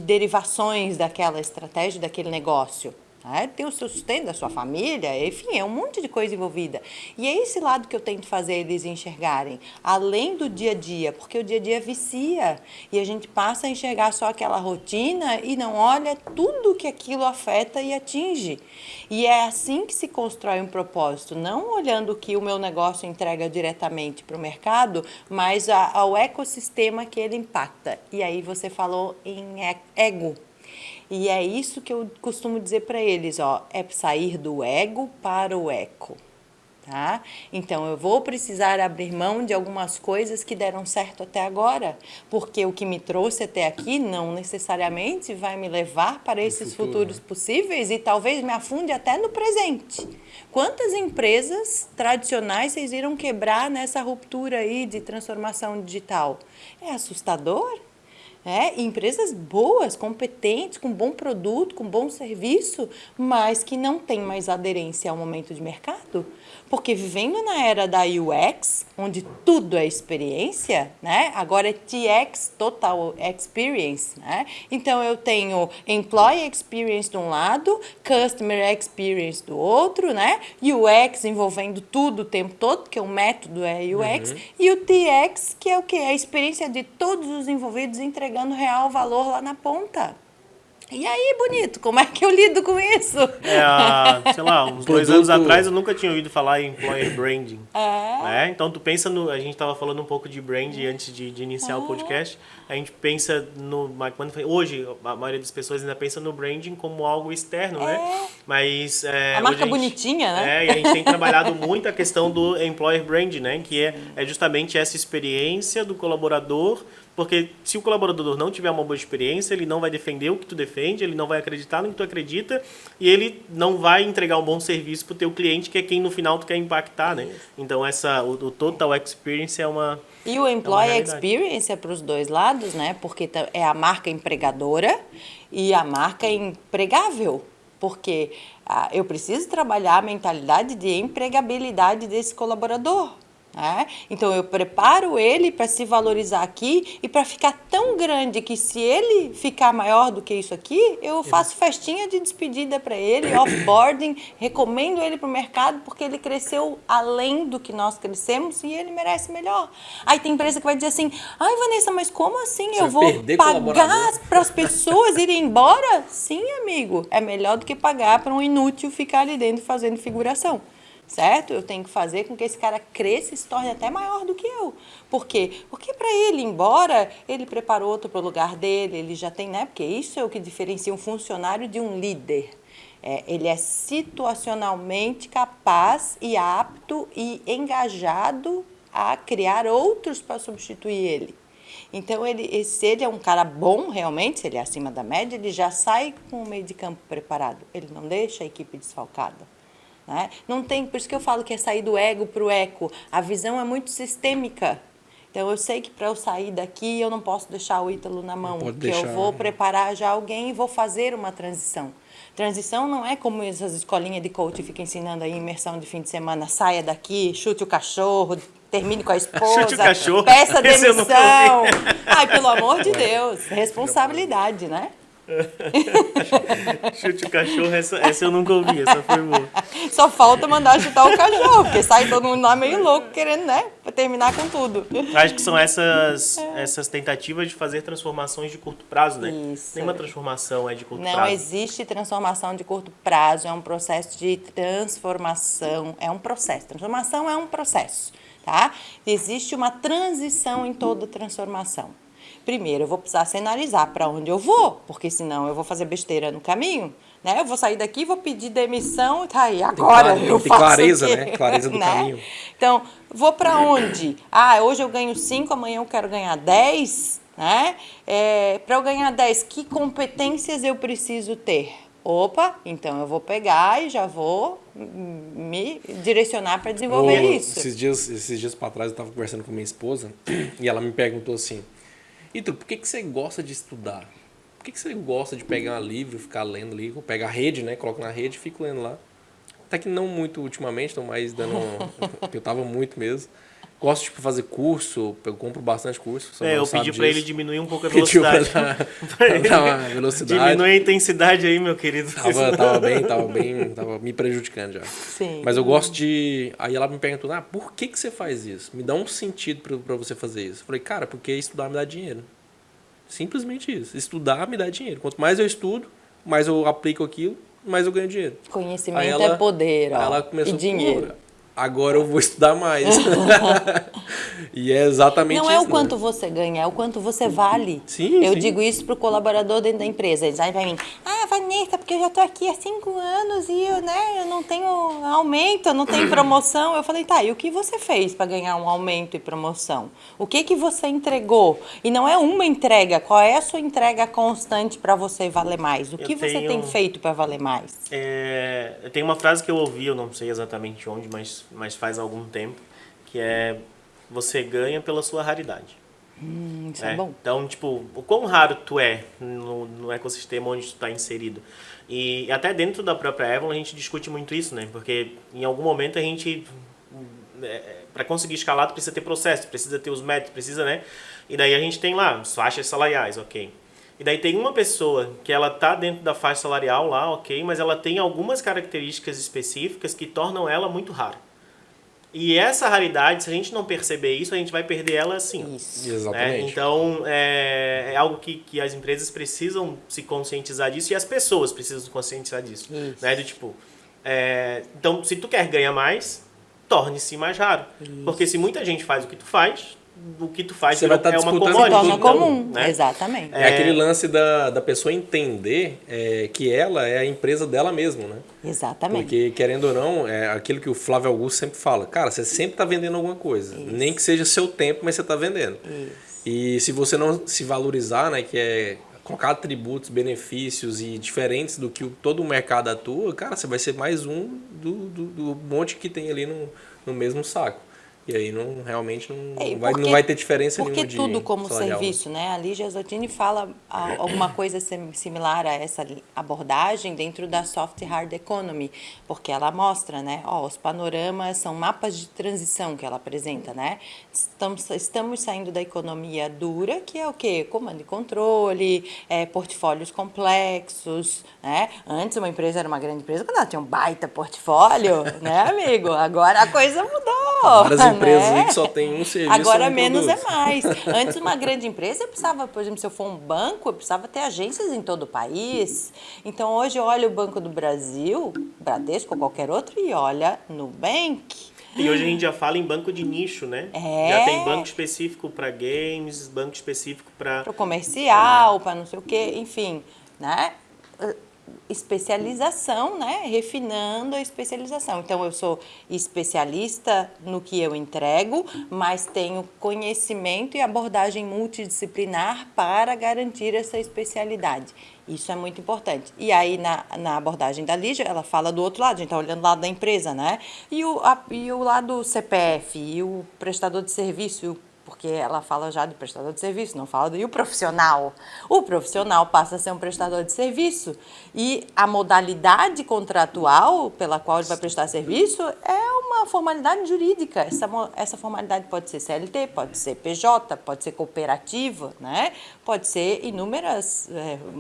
derivações daquela estratégia, daquele negócio. Tem o seu sustento da sua família, enfim, é um monte de coisa envolvida. E é esse lado que eu tento fazer eles enxergarem, além do dia a dia, porque o dia a dia vicia e a gente passa a enxergar só aquela rotina e não olha tudo que aquilo afeta e atinge. E é assim que se constrói um propósito, não olhando o que o meu negócio entrega diretamente para o mercado, mas ao ecossistema que ele impacta. E aí você falou em ego. E é isso que eu costumo dizer para eles, é sair do ego para o eco, Tá? Então, eu vou precisar abrir mão de algumas coisas que deram certo até agora, porque o que me trouxe até aqui não necessariamente vai me levar para esses futuros possíveis e talvez me afunde até no presente. Quantas empresas tradicionais vocês viram quebrar nessa ruptura aí de transformação digital? É assustador. Empresas boas, competentes, com bom produto, com bom serviço, mas que não têm mais aderência ao momento de mercado. Porque vivendo na era da UX, onde tudo é experiência, né? Agora é TX, Total Experience. Né? Então, eu tenho Employee Experience de um lado, Customer Experience do outro, né? UX envolvendo tudo o tempo todo, porque o método é UX, e o TX, que é o quê? É a experiência de todos os envolvidos entregando real valor lá na ponta. E aí, bonito, como é que eu lido com isso? Sei lá, uns 2 anos atrás eu nunca tinha ouvido falar em employer branding. Né? Então, tu pensa no... A gente estava falando um pouco de brand antes de iniciar o podcast. A gente pensa no... Hoje, a maioria das pessoas ainda pensa no branding como algo externo, né? Mas... a marca bonitinha, né? E a gente tem trabalhado muito a questão do employer brand, né? Que é justamente essa experiência do colaborador. Porque se o colaborador não tiver uma boa experiência, ele não vai defender o que tu defende, ele não vai acreditar no que tu acredita e ele não vai entregar um bom serviço para o teu cliente, que é quem no final tu quer impactar, né? Então, o Total Experience é uma... E o Employee Experience é para os dois lados, né? Porque é a marca empregadora e a marca empregável. Porque eu preciso trabalhar a mentalidade de empregabilidade desse colaborador. Então, eu preparo ele para se valorizar aqui e para ficar tão grande que se ele ficar maior do que isso aqui, eu faço festinha de despedida para ele, offboarding, recomendo ele para o mercado porque ele cresceu além do que nós crescemos e ele merece melhor. Aí tem empresa que vai dizer assim, ai Vanessa, mas como assim? Eu vou pagar para as pessoas irem embora? Sim, amigo, é melhor do que pagar para um inútil ficar ali dentro fazendo figuração. Certo? Eu tenho que fazer com que esse cara cresça e se torne até maior do que eu. Por quê? Porque para ele ir embora, ele preparou outro para o lugar dele, ele já tem, né? Porque isso é o que diferencia um funcionário de um líder. Ele é situacionalmente capaz e apto e engajado a criar outros para substituir ele. Então, se ele é um cara bom realmente, se ele é acima da média, ele já sai com o meio de campo preparado. Ele não deixa a equipe desfalcada. Não tem, por isso que eu falo que é sair do ego para o eco. A visão é muito sistêmica. Então, eu sei que para eu sair daqui, eu não posso deixar o Ítalo na mão. Porque eu vou preparar já alguém e vou fazer uma transição. Transição não é como essas escolinhas de coach ficam ensinando aí, imersão de fim de semana. Saia daqui, chute o cachorro, termine com a esposa, chute o cachorro. Peça demissão. Ai, pelo amor de Deus. Responsabilidade, né? Chute o cachorro, essa eu nunca ouvi, essa foi boa. Só falta mandar chutar o cachorro, porque sai todo mundo lá meio louco querendo, né? Pra terminar com tudo. Acho que são essas tentativas de fazer transformações de curto prazo, né? Isso. Nenhuma transformação é de curto prazo. Não existe transformação de curto prazo, é um processo de transformação, é um processo. Transformação é um processo, tá? Existe uma transição em toda transformação. Primeiro, eu vou precisar sinalizar para onde eu vou, porque senão eu vou fazer besteira no caminho, né? Eu vou sair daqui, vou pedir demissão, tá, e agora eu faço clareza, o quê? Né? Clareza do caminho. Então, vou para onde? Hoje eu ganho 5, amanhã eu quero ganhar 10, né? Para eu ganhar 10, que competências eu preciso ter? Opa, então eu vou pegar e já vou me direcionar para desenvolver isso. Esses dias para trás eu estava conversando com minha esposa e ela me perguntou assim, Ítalo, por que você gosta de estudar? Por que você gosta de pegar um livro, ficar lendo ali, pegar a rede, né? Coloco na rede e fico lendo lá. Até que não muito ultimamente, estou mais dando... eu tava muito mesmo. Gosto de fazer curso, eu compro bastante curso. Eu pedi para ele diminuir um pouco a velocidade. Dar uma velocidade. Diminui a intensidade aí, meu querido. Tava me prejudicando já. Sim. Mas eu gosto de... Aí ela me perguntou, por que você faz isso? Me dá um sentido para você fazer isso. Eu falei, cara, porque estudar me dá dinheiro. Simplesmente isso. Estudar me dá dinheiro. Quanto mais eu estudo, mais eu aplico aquilo, mais eu ganho dinheiro. Conhecimento é poder, ela começou, e dinheiro. Agora eu vou estudar mais. E é exatamente Não isso. é o né? quanto você ganha, é o quanto você vale. Sim, Eu sim. digo isso pro colaborador dentro da empresa. Eles aí pra mim, Vanessa, porque eu já tô aqui há 5 anos e eu não tenho aumento, eu não tenho promoção. Eu falei, tá, e o que você fez para ganhar um aumento e promoção? O que que você entregou? E não é uma entrega, qual é a sua entrega constante para você valer mais? O Eu que você tem feito para valer mais? Tem uma frase que eu ouvi, eu não sei exatamente onde, mas faz algum tempo, que é: você ganha pela sua raridade. Isso é bom. Então, tipo, o quão raro tu é no ecossistema onde tu está inserido. E até dentro da própria Avalon a gente discute muito isso, né? Porque em algum momento a gente, para conseguir escalar, tu precisa ter processo, precisa ter os métodos, precisa, né? E daí a gente tem lá as faixas salariais, ok. E daí tem uma pessoa que ela tá dentro da faixa salarial lá, ok, mas ela tem algumas características específicas que tornam ela muito rara. E essa raridade, se a gente não perceber isso, a gente vai perder ela assim. Isso. Exatamente. Então, é algo que as empresas precisam se conscientizar disso e as pessoas precisam se conscientizar disso. Isso. Né? Do tipo, então, se tu quer ganhar mais, torne-se mais raro. Isso. Porque se muita gente faz o que tu faz Você vai estar é uma disputando Se commodity. torna então, comum, né? exatamente. É aquele lance da pessoa entender que ela é a empresa dela mesma, né? Exatamente. Porque, querendo ou não, é aquilo que o Flávio Augusto sempre fala. Cara, você sempre está vendendo alguma coisa. Isso. Nem que seja seu tempo, mas você está vendendo. Isso. E se você não se valorizar, né, que é colocar atributos, benefícios e diferentes do que todo o mercado atua, cara, você vai ser mais um do monte que tem ali no mesmo saco. E aí realmente não vai ter diferença nenhuma de tudo como salarial, né? serviço, né? A Lígia Zottini fala alguma coisa similar a essa abordagem dentro da Soft Hard Economy, porque ela mostra, né? Os panoramas são mapas de transição que ela apresenta, né? Estamos saindo da economia dura, que é o quê? Comando e controle, portfólios complexos, né? Antes uma empresa era uma grande empresa quando ela tinha um baita portfólio, né, amigo? Agora a coisa mudou. Várias empresas né? aí que só tem um serviço. Agora um menos produto. é mais. Antes, uma grande empresa, eu precisava, por exemplo, se eu for um banco, eu precisava ter agências em todo o país. Então, hoje eu olho o Banco do Brasil, Bradesco ou qualquer outro, e olha Nubank. E hoje a gente já fala em banco de nicho, né? Já tem banco específico para games, banco específico para Para o comercial, para não sei o quê, enfim, né? Especialização, né? Refinando a especialização. Então, eu sou especialista no que eu entrego, mas tenho conhecimento e abordagem multidisciplinar para garantir essa especialidade. Isso é muito importante. E aí, na abordagem da Lígia, ela fala do outro lado, a gente está olhando o lado da empresa, né? E o lado CPF, e o prestador de serviço, porque ela fala já de prestador de serviço, não fala e o profissional. O profissional passa a ser um prestador de serviço e a modalidade contratual pela qual ele vai prestar serviço é uma formalidade jurídica. Essa formalidade pode ser CLT, pode ser PJ, pode ser cooperativa, né? Pode ser inúmeras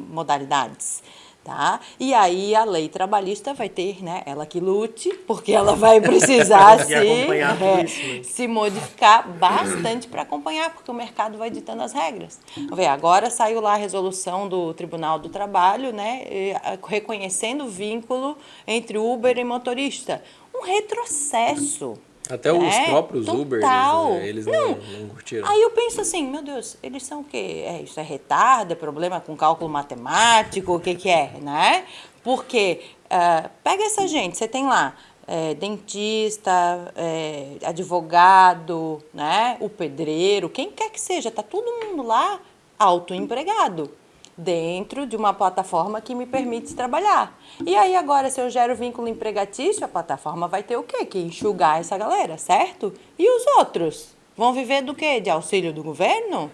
modalidades. Tá? E aí a lei trabalhista vai ter, né, ela que lute, porque ela vai precisar acompanhar tudo isso, né? se modificar bastante para acompanhar, porque o mercado vai ditando as regras. Vamos ver, agora saiu lá a resolução do Tribunal do Trabalho, né, reconhecendo o vínculo entre Uber e motorista. Um retrocesso. Até os próprios Uber, Total. eles não curtiram. Aí eu penso assim, meu Deus, eles são o quê? Isso é retardo, é problema com cálculo matemático, o que é, né? Porque, pega essa gente, você tem lá dentista, advogado, né? O pedreiro, quem quer que seja, tá todo mundo lá autoempregado, dentro de uma plataforma que me permite trabalhar. E aí agora, se eu gero vínculo empregatício, a plataforma vai ter o quê? Que enxugar essa galera, certo? E os outros? Vão viver do quê? De auxílio do governo?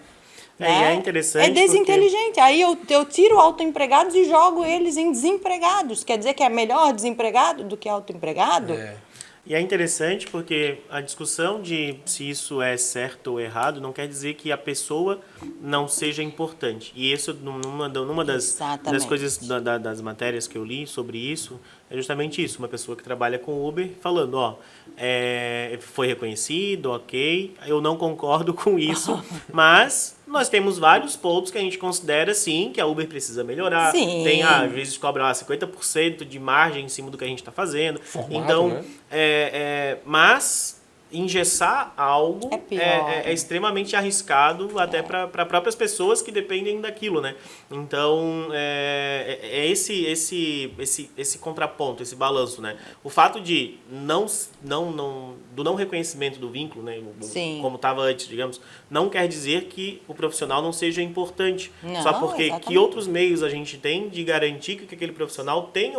E é interessante É desinteligente. Aí eu tiro autoempregados e jogo eles em desempregados. Quer dizer que é melhor desempregado do que autoempregado? E é interessante porque a discussão de se isso é certo ou errado não quer dizer que a pessoa não seja importante. E isso, numa das coisas, das matérias que eu li sobre isso, é justamente isso. Uma pessoa que trabalha com Uber falando, foi reconhecido, ok, eu não concordo com isso, mas nós temos vários pontos que a gente considera, sim, que a Uber precisa melhorar. Sim. Tem, às vezes, cobra 50% de margem em cima do que a gente está fazendo. Formato, Então, né? mas engessar algo É pior. é extremamente arriscado até para próprias pessoas que dependem daquilo, né? Então, esse contraponto, esse balanço, né? O fato de do não reconhecimento do vínculo, né? Sim. Como estava antes, digamos, não quer dizer que o profissional não seja importante. Não, Só porque exatamente. que outros meios a gente tem de garantir que aquele profissional tenha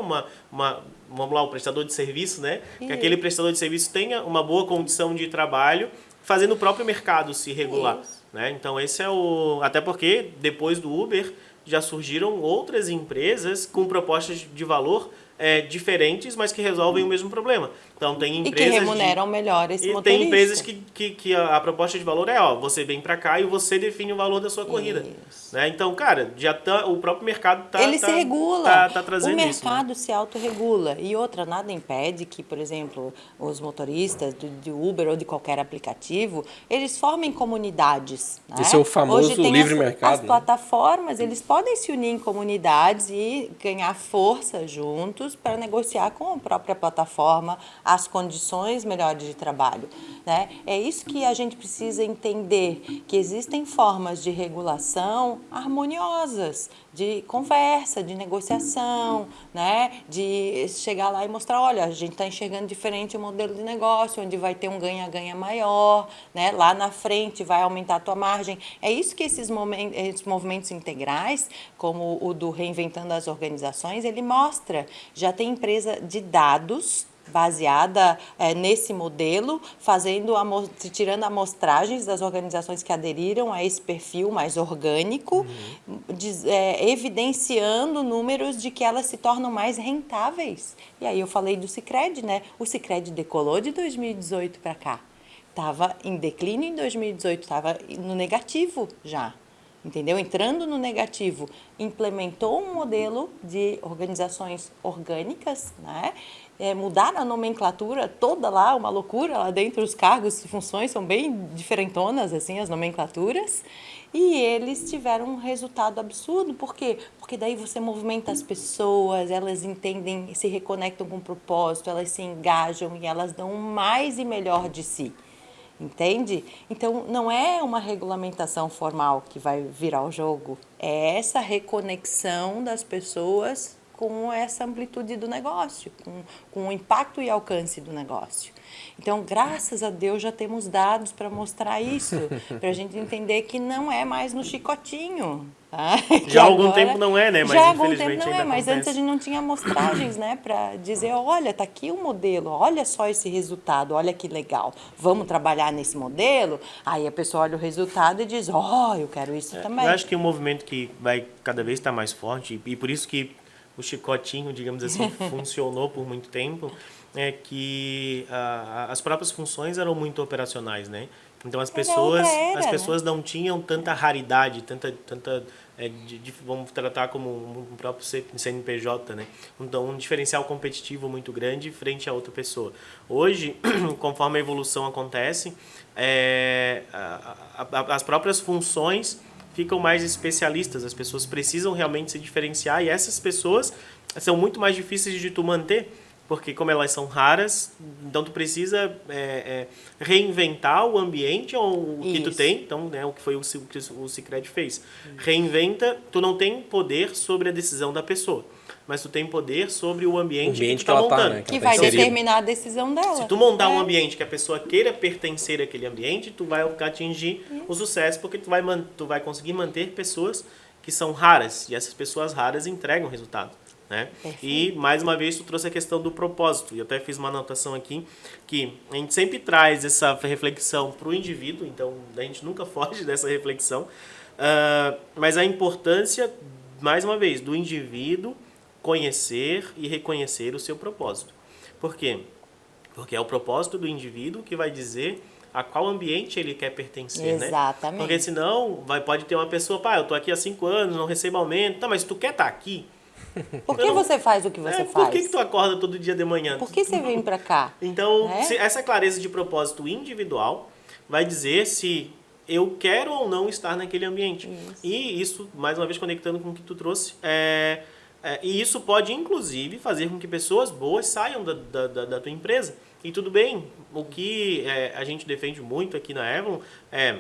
vamos lá, o prestador de serviço, né? Que aquele prestador de serviço tenha uma boa condição de trabalho, fazendo o próprio mercado se regular, né? Então esse é até porque depois do Uber já surgiram outras empresas com propostas de valor diferentes, mas que resolvem o mesmo problema. Então tem empresas E que remuneram melhor esse motorista. Tem empresas que a proposta de valor é, você vem para cá e você define o valor da sua corrida. Né? Então, cara, o próprio mercado se regula. Tá trazendo isso. O mercado isso, né? se autorregula. E outra, nada impede que, por exemplo, os motoristas de Uber ou de qualquer aplicativo, eles formem comunidades. Né? Esse é o famoso Hoje tem livre mercado. As plataformas, eles podem se unir em comunidades e ganhar força juntos para negociar com a própria plataforma as condições melhores de trabalho. Né? É isso que a gente precisa entender, que existem formas de regulação harmoniosas, de conversa, de negociação, né? De chegar lá e mostrar, olha, a gente está enxergando diferente o modelo de negócio, onde vai ter um ganha-ganha maior, né? Lá na frente vai aumentar a tua margem. É isso que esses movimentos integrais, como o do Reinventando as Organizações, ele mostra. Já tem empresa de dados baseada nesse modelo, tirando amostragens das organizações que aderiram a esse perfil mais orgânico, evidenciando números de que elas se tornam mais rentáveis. E aí eu falei do Sicredi, né? O Sicredi decolou de 2018 para cá. Estava em declínio em 2018, estava no negativo já. Entendeu? Entrando no negativo, implementou um modelo de organizações orgânicas, né? Mudaram a nomenclatura toda lá, uma loucura lá dentro, os cargos e funções são bem diferentonas, assim, as nomenclaturas, e eles tiveram um resultado absurdo. Por quê? Porque daí você movimenta as pessoas, elas entendem, se reconectam com o propósito, elas se engajam e elas dão mais e melhor de si. Entende? Então, não é uma regulamentação formal que vai virar o jogo, é essa reconexão das pessoas com essa amplitude do negócio, com o impacto e alcance do negócio. Então, graças a Deus, já temos dados para mostrar isso, para a gente entender que não é mais no chicotinho. Tá? Já há algum tempo não é, né? Mas já há algum tempo não é, acontece. mas antes a gente não tinha amostragens, né? Para dizer, olha, tá aqui o modelo, olha só esse resultado, olha que legal, vamos trabalhar nesse modelo? Aí a pessoa olha o resultado e diz, eu quero isso também. Eu acho que é um movimento que vai cada vez estar mais forte, e por isso que o chicotinho, digamos assim, funcionou por muito tempo, é que as próprias funções eram muito operacionais, né? Então as pessoas não tinham tanta raridade, vamos tratar como um próprio CNPJ, né? Então um diferencial competitivo muito grande frente a outra pessoa. Hoje, conforme a evolução acontece, as próprias funções ficam mais especialistas, as pessoas precisam realmente se diferenciar, e essas pessoas são muito mais difíceis de tu manter, porque como elas são raras, então tu precisa reinventar o ambiente ou o que tu tem, então, né, o que foi o Sicredi fez. Reinventa, tu não tem poder sobre a decisão da pessoa, mas tu tem poder sobre o ambiente que tu tá montando. né, que vai determinar a decisão dela. Se tu montar um ambiente que a pessoa queira pertencer àquele ambiente, tu vai atingir o sucesso, porque tu vai conseguir manter pessoas que são raras, e essas pessoas raras entregam resultado. Né? E, mais uma vez, tu trouxe a questão do propósito. E eu até fiz uma anotação aqui, que a gente sempre traz essa reflexão para o indivíduo, então a gente nunca foge dessa reflexão, mas a importância, mais uma vez, do indivíduo conhecer e reconhecer o seu propósito. Por quê? Porque é o propósito do indivíduo que vai dizer a qual ambiente ele quer pertencer, Exatamente. né? Porque senão pode ter uma pessoa, eu tô aqui há 5 anos, não recebo aumento, mas tu quer estar aqui? Por que você faz o que você faz? Por que tu acorda todo dia de manhã? Por que você vem para cá? Então, essa clareza de propósito individual vai dizer se eu quero ou não estar naquele ambiente. Isso. E isso, mais uma vez, conectando com o que tu trouxe, e isso pode, inclusive, fazer com que pessoas boas saiam da tua empresa. E tudo bem, o que a gente defende muito aqui na Avalon é,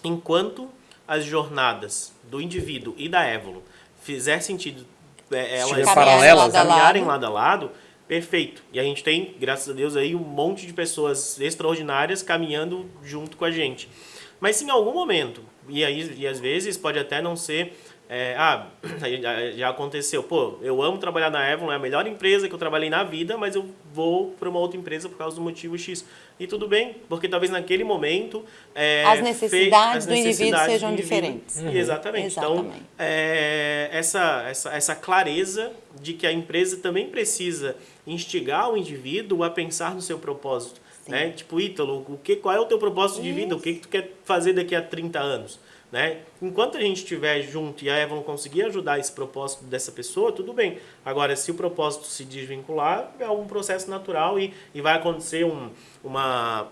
enquanto as jornadas do indivíduo e da Avalon fizer sentido elas paralelas, caminharem lado a lado, perfeito. E a gente tem, graças a Deus, aí um monte de pessoas extraordinárias caminhando junto com a gente. Mas se em algum momento, e às vezes pode até não ser, já aconteceu, pô, eu amo trabalhar na Avalon, é a melhor empresa que eu trabalhei na vida, mas eu vou para uma outra empresa por causa do motivo X. E tudo bem, porque talvez naquele momento... as necessidades do indivíduo sejam diferentes. Exatamente. Então, essa clareza de que a empresa também precisa instigar o indivíduo a pensar no seu propósito. Né? Tipo, Ítalo, qual é o teu propósito de vida? O que tu quer fazer daqui a 30 anos? Né? Enquanto a gente estiver junto e a Avalon conseguir ajudar esse propósito dessa pessoa, tudo bem. Agora, se o propósito se desvincular, é um processo natural e vai acontecer uma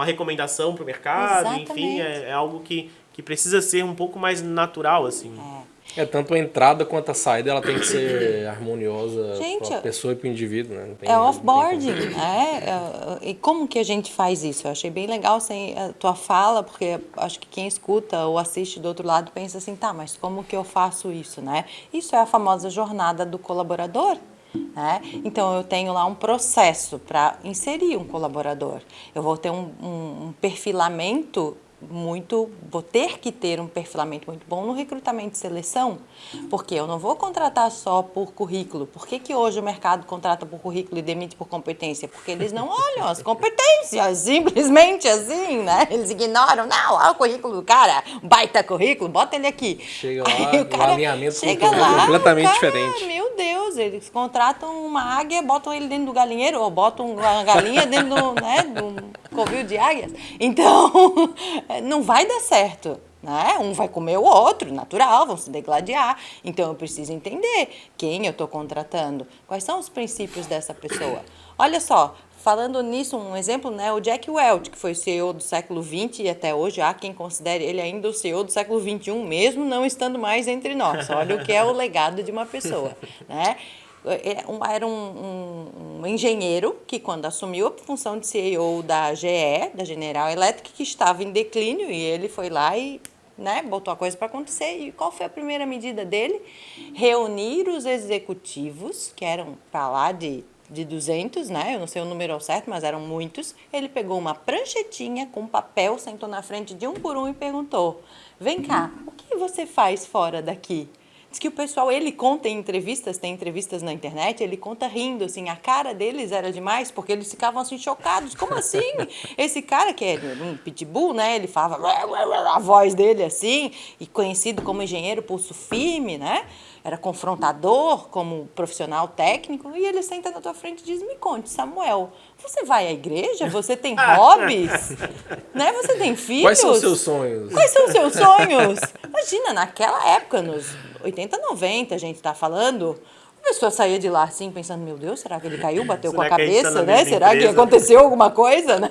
recomendação para o mercado. Exatamente. Enfim, é algo que precisa ser um pouco mais natural, assim. Tanto a entrada quanto a saída, ela tem que ser harmoniosa para a pessoa e para o indivíduo, né? Offboarding, né? E como que a gente faz isso? Eu achei bem legal a tua fala, porque acho que quem escuta ou assiste do outro lado pensa assim, tá, mas como que eu faço isso, né? Isso é a famosa jornada do colaborador. Né? Então, eu tenho lá um processo para inserir um colaborador. Eu vou ter um perfilamento vou ter que ter um perfilamento muito bom no recrutamento e seleção, porque eu não vou contratar só por currículo. Por que hoje o mercado contrata por currículo e demite por competência? Porque eles não olham as competências, simplesmente assim, né? Eles ignoram, não, olha o currículo do cara, baita currículo, bota ele aqui. Chega lá, o alinhamento completamente diferente. Meu Deus, eles contratam uma águia, botam ele dentro do galinheiro, ou botam uma galinha dentro do covil de águias. Então, não vai dar certo, né? Um vai comer o outro, natural, vão se degladiar. Então, eu preciso entender quem eu estou contratando, quais são os princípios dessa pessoa. Olha só, falando nisso, um exemplo, né? O Jack Welch, que foi o CEO do século XX e até hoje há quem considere ele ainda o CEO do século XXI, mesmo não estando mais entre nós. Olha o que é o legado de uma pessoa, né? Era um engenheiro que, quando assumiu a função de CEO da GE, da General Electric, que estava em declínio, e ele foi lá e, né, botou a coisa para acontecer. E qual foi a primeira medida dele? Reunir os executivos, que eram para lá de 200, né? Eu não sei o número ao certo, mas eram muitos. Ele pegou uma pranchetinha com papel, sentou na frente de um por um e perguntou: vem cá, o que você faz fora daqui? Diz que o pessoal, ele conta em entrevistas, tem entrevistas na internet, ele conta rindo, assim, a cara deles era demais, porque eles ficavam assim chocados. Como assim? Esse cara que é um pitbull, né? Ele falava a voz dele assim, e conhecido como engenheiro pulso firme, né? Era confrontador como profissional técnico, e ele senta na tua frente e diz: me conte, Samuel, você vai à igreja? Você tem hobbies? Né? Você tem filhos? Quais são os seus sonhos? Quais são os seus sonhos? Imagina, naquela época, nos 80, 90, a gente tá falando, a pessoa saía de lá assim, pensando: meu Deus, será que ele caiu, bateu com a cabeça, né? Será que aconteceu alguma coisa, né?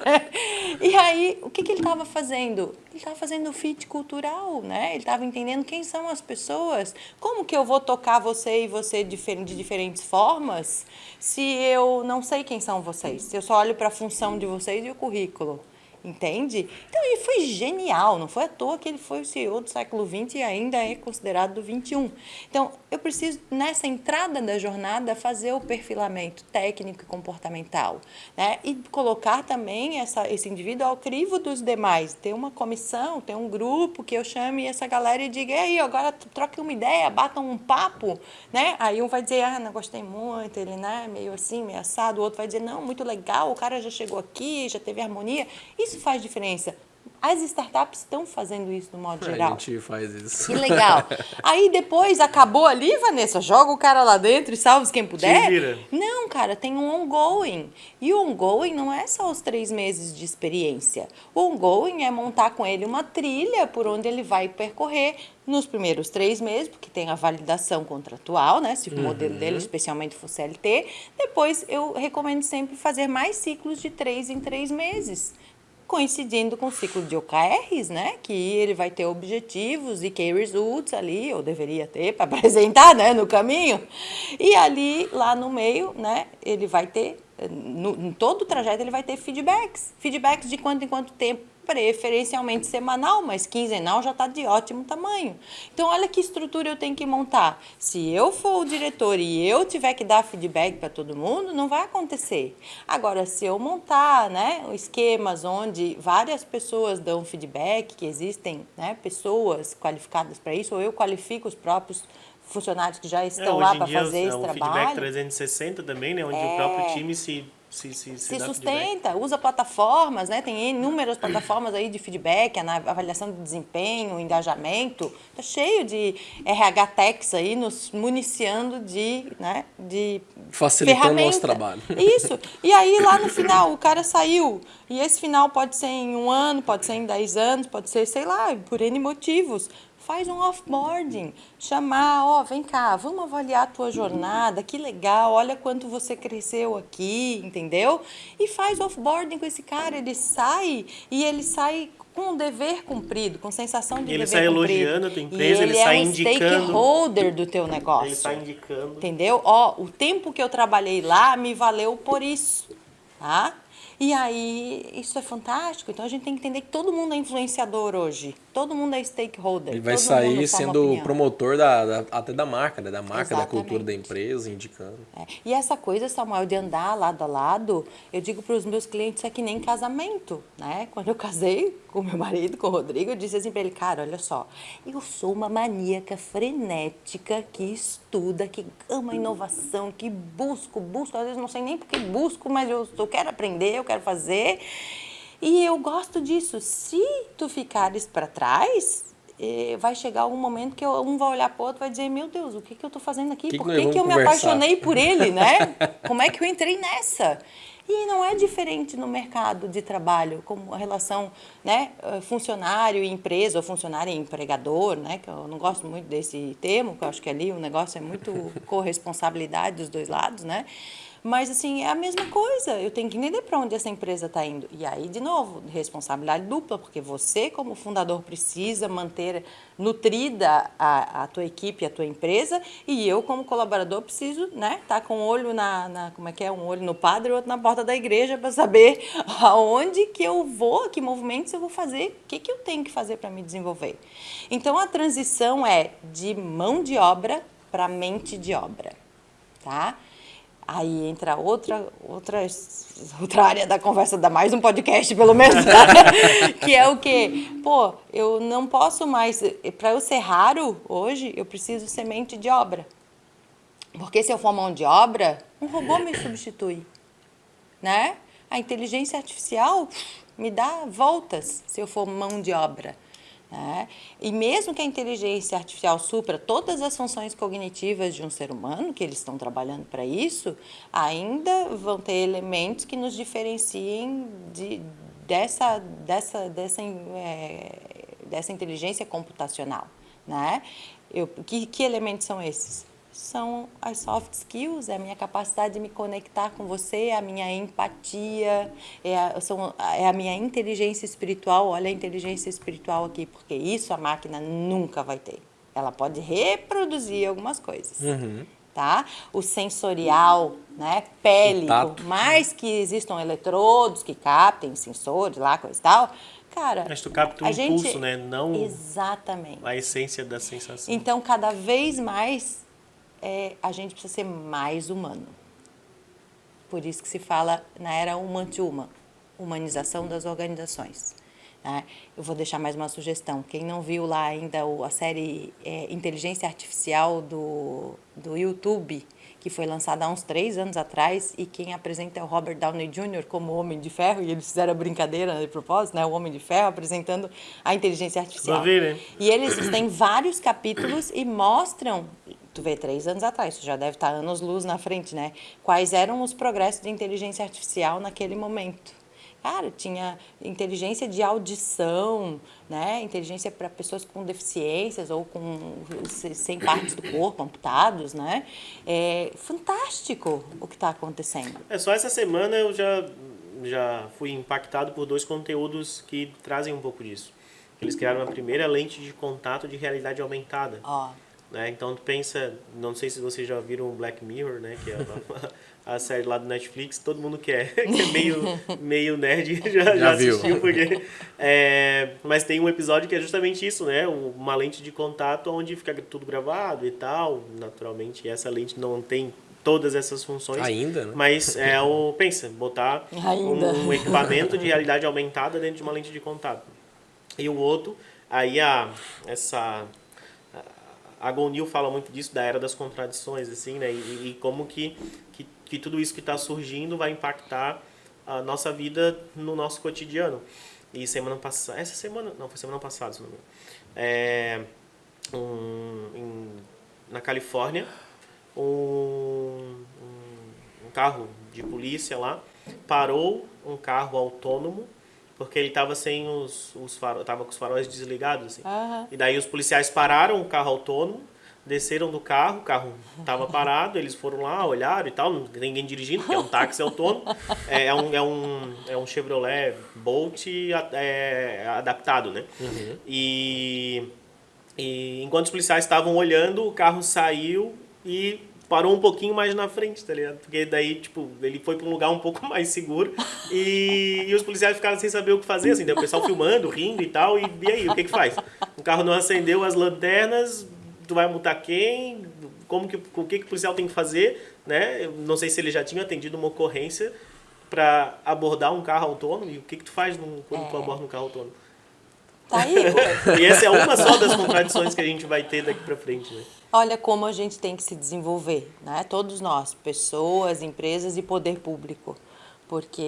E aí, o que ele estava fazendo? Ele estava fazendo fit cultural, né? Ele estava entendendo quem são as pessoas. Como que eu vou tocar você e você de diferentes formas se eu não sei quem são vocês? Se eu só olho para a função de vocês e o currículo. Entende? Então, ele foi genial, não foi à toa que ele foi o CEO do século XX e ainda é considerado do XXI. Então, eu preciso, nessa entrada da jornada, fazer o perfilamento técnico e comportamental, né? E colocar também esse indivíduo ao crivo dos demais, ter uma comissão, ter um grupo que eu chame essa galera e diga: e aí, agora troquem uma ideia, batam um papo, né? Aí um vai dizer: ah, não gostei muito, ele, né, meio assim, meio assado. O outro vai dizer: não, muito legal, o cara já chegou aqui, já teve harmonia. Isso faz diferença. As startups estão fazendo isso no modo geral. A gente faz isso. Que legal. Aí depois acabou ali, Vanessa, joga o cara lá dentro e salve quem puder. Vira. Não, cara, tem um ongoing. E o ongoing não é só os 3 meses de experiência. O ongoing é montar com ele uma trilha por onde ele vai percorrer nos primeiros 3 meses, porque tem a validação contratual, né? Se o modelo dele especialmente for CLT. Depois eu recomendo sempre fazer mais ciclos de 3 em 3 meses. Coincidindo com o ciclo de OKRs, né? Que ele vai ter objetivos e key results ali, ou deveria ter, para apresentar, né? No caminho. E ali, lá no meio, né? Ele vai ter em todo o trajeto ele vai ter feedbacks. Feedbacks de quanto em quanto tempo, preferencialmente semanal, mas quinzenal já está de ótimo tamanho. Então, olha que estrutura eu tenho que montar. Se eu for o diretor e eu tiver que dar feedback para todo mundo, não vai acontecer. Agora, se eu montar, né, esquemas onde várias pessoas dão feedback, que existem, né, pessoas qualificadas para isso, ou eu qualifico os próprios funcionários que já estão lá para fazer esse o trabalho. feedback 360 também, né? Onde o próprio time se dá sustenta, feedback. usa plataformas, né? Tem inúmeras plataformas aí de feedback, avaliação de desempenho, engajamento. Tá cheio de RH Techs aí nos municiando né, de Facilitando ferramenta. o nosso trabalho. Isso. E aí lá no final o cara saiu. E esse final pode ser em 1 ano, pode ser em 10 anos, pode ser, sei lá, por N motivos. Faz um offboarding, chamar, vem cá, vamos avaliar a tua jornada, que legal, olha quanto você cresceu aqui, entendeu? E faz offboarding com esse cara, ele sai com o dever cumprido, com sensação de dever cumprido. Ele sai elogiando a tua empresa, ele sai indicando. Ele é um stakeholder do teu negócio. Ele sai indicando. Entendeu? O tempo que eu trabalhei lá me valeu por isso, tá? E aí, isso é fantástico. Então, a gente tem que entender que todo mundo é influenciador hoje. Todo mundo é stakeholder. Ele vai sair sendo promotor até da marca, né? Da marca, exatamente, da cultura da empresa, indicando. E essa coisa, Samuel, de andar lado a lado, eu digo para os meus clientes, é que nem casamento, né? Quando eu casei com meu marido, com o Rodrigo, eu disse assim para ele, cara, olha só, eu sou uma maníaca frenética que estuda, que ama inovação, que busco, às vezes não sei nem porque busco, mas eu quero aprender, eu quero fazer. E eu gosto disso. Se tu ficares para trás, vai chegar algum momento que um vai olhar para o outro e vai dizer, meu Deus, o que eu estou fazendo aqui? Por que eu me apaixonei por ele, né? Como é que eu entrei nessa? E não é diferente no mercado de trabalho, como a relação, né, funcionário e empresa, ou funcionário e empregador, né, que eu não gosto muito desse termo, porque eu acho que ali o negócio é muito corresponsabilidade dos dois lados, né? Mas, assim, é a mesma coisa. Eu tenho que entender para onde essa empresa está indo. E aí, de novo, responsabilidade dupla, porque você, como fundador, precisa manter nutrida a tua equipe, a tua empresa, e eu, como colaborador, preciso, né, estar com um olho como é que é? Um olho no padre e outro na porta da igreja para saber aonde que eu vou, que movimentos eu vou fazer, o que eu tenho que fazer para me desenvolver. Então, a transição é de mão de obra para mente de obra, tá? Aí entra outra área da conversa, dá mais um podcast, pelo menos, que é o quê? Pô, eu não posso mais, para eu ser raro hoje, eu preciso ser mente de obra. Porque se eu for mão de obra, um robô me substitui, né? A inteligência artificial me dá voltas se eu for mão de obra. Né? E mesmo que a inteligência artificial supra todas as funções cognitivas de um ser humano, que eles estão trabalhando para isso, ainda vão ter elementos que nos diferenciem dessa inteligência computacional. Né? Que elementos são esses? São as soft skills, é a minha capacidade de me conectar com você, a minha empatia, é a minha inteligência espiritual. Olha a inteligência espiritual aqui, porque isso a máquina nunca vai ter. Ela pode reproduzir algumas coisas, tá? O sensorial, né? Pele, por mais que existam eletrodos que captem sensores lá, coisa e tal, cara, mas tu capta o impulso, né? Não exatamente a essência da sensação. Então, cada vez mais a gente precisa ser mais humano. Por isso que se fala na era human to human, humanização das organizações. Né? Eu vou deixar mais uma sugestão. Quem não viu lá ainda a série Inteligência Artificial do YouTube, que foi lançada há uns 3 anos atrás, e quem apresenta é o Robert Downey Jr. como Homem de Ferro, e eles fizeram a brincadeira de propósito, né? O Homem de Ferro apresentando a inteligência artificial. E eles têm vários capítulos e mostram, tu vê 3 anos atrás, tu já deve estar anos-luz na frente, né? Quais eram os progressos de inteligência artificial naquele momento. Cara, tinha inteligência de audição, né? Inteligência para pessoas com deficiências ou sem partes do corpo, amputados, né? É fantástico o que está acontecendo. Só essa semana eu já fui impactado por 2 conteúdos que trazem um pouco disso. Eles criaram a primeira lente de contato de realidade aumentada. né? Então tu pensa, não sei se vocês já viram Black Mirror, né? Que é a série lá do Netflix, todo mundo que é meio nerd já viu. assistiu, porque... mas tem um episódio que é justamente isso, né? Uma lente de contato onde fica tudo gravado e tal. Naturalmente, essa lente não tem todas essas funções. Ainda, né? Mas pensa, botar um equipamento de realidade aumentada dentro de uma lente de contato. E o outro, aí a Gonil fala muito disso, da era das contradições, assim, né? E como que tudo isso que está surgindo vai impactar a nossa vida no nosso cotidiano. E semana passada, foi semana passada, se não me engano, na Califórnia, um carro de polícia lá parou um carro autônomo porque ele estava sem tava com os faróis desligados, assim. Uhum. E daí os policiais pararam o carro autônomo, desceram do carro, o carro estava parado, eles foram lá, olharam e tal, não tem ninguém dirigindo, porque é um táxi autônomo, é um Chevrolet Bolt adaptado, né? Uhum. E enquanto os policiais estavam olhando, o carro saiu e parou um pouquinho mais na frente, tá ligado? Porque daí, tipo, ele foi para um lugar um pouco mais seguro e os policiais ficaram sem saber o que fazer, assim, daí o pessoal filmando, rindo e tal, e aí, o que faz? O carro não acendeu as lanternas, tu vai multar quem? O que o policial tem que fazer, né? Eu não sei se ele já tinha atendido uma ocorrência para abordar um carro autônomo, e o que tu faz quando tu aborda um carro autônomo? Tá aí. E essa é uma só das contradições que a gente vai ter daqui para frente, né? Olha como a gente tem que se desenvolver, né? Todos nós, pessoas, empresas e poder público. Porque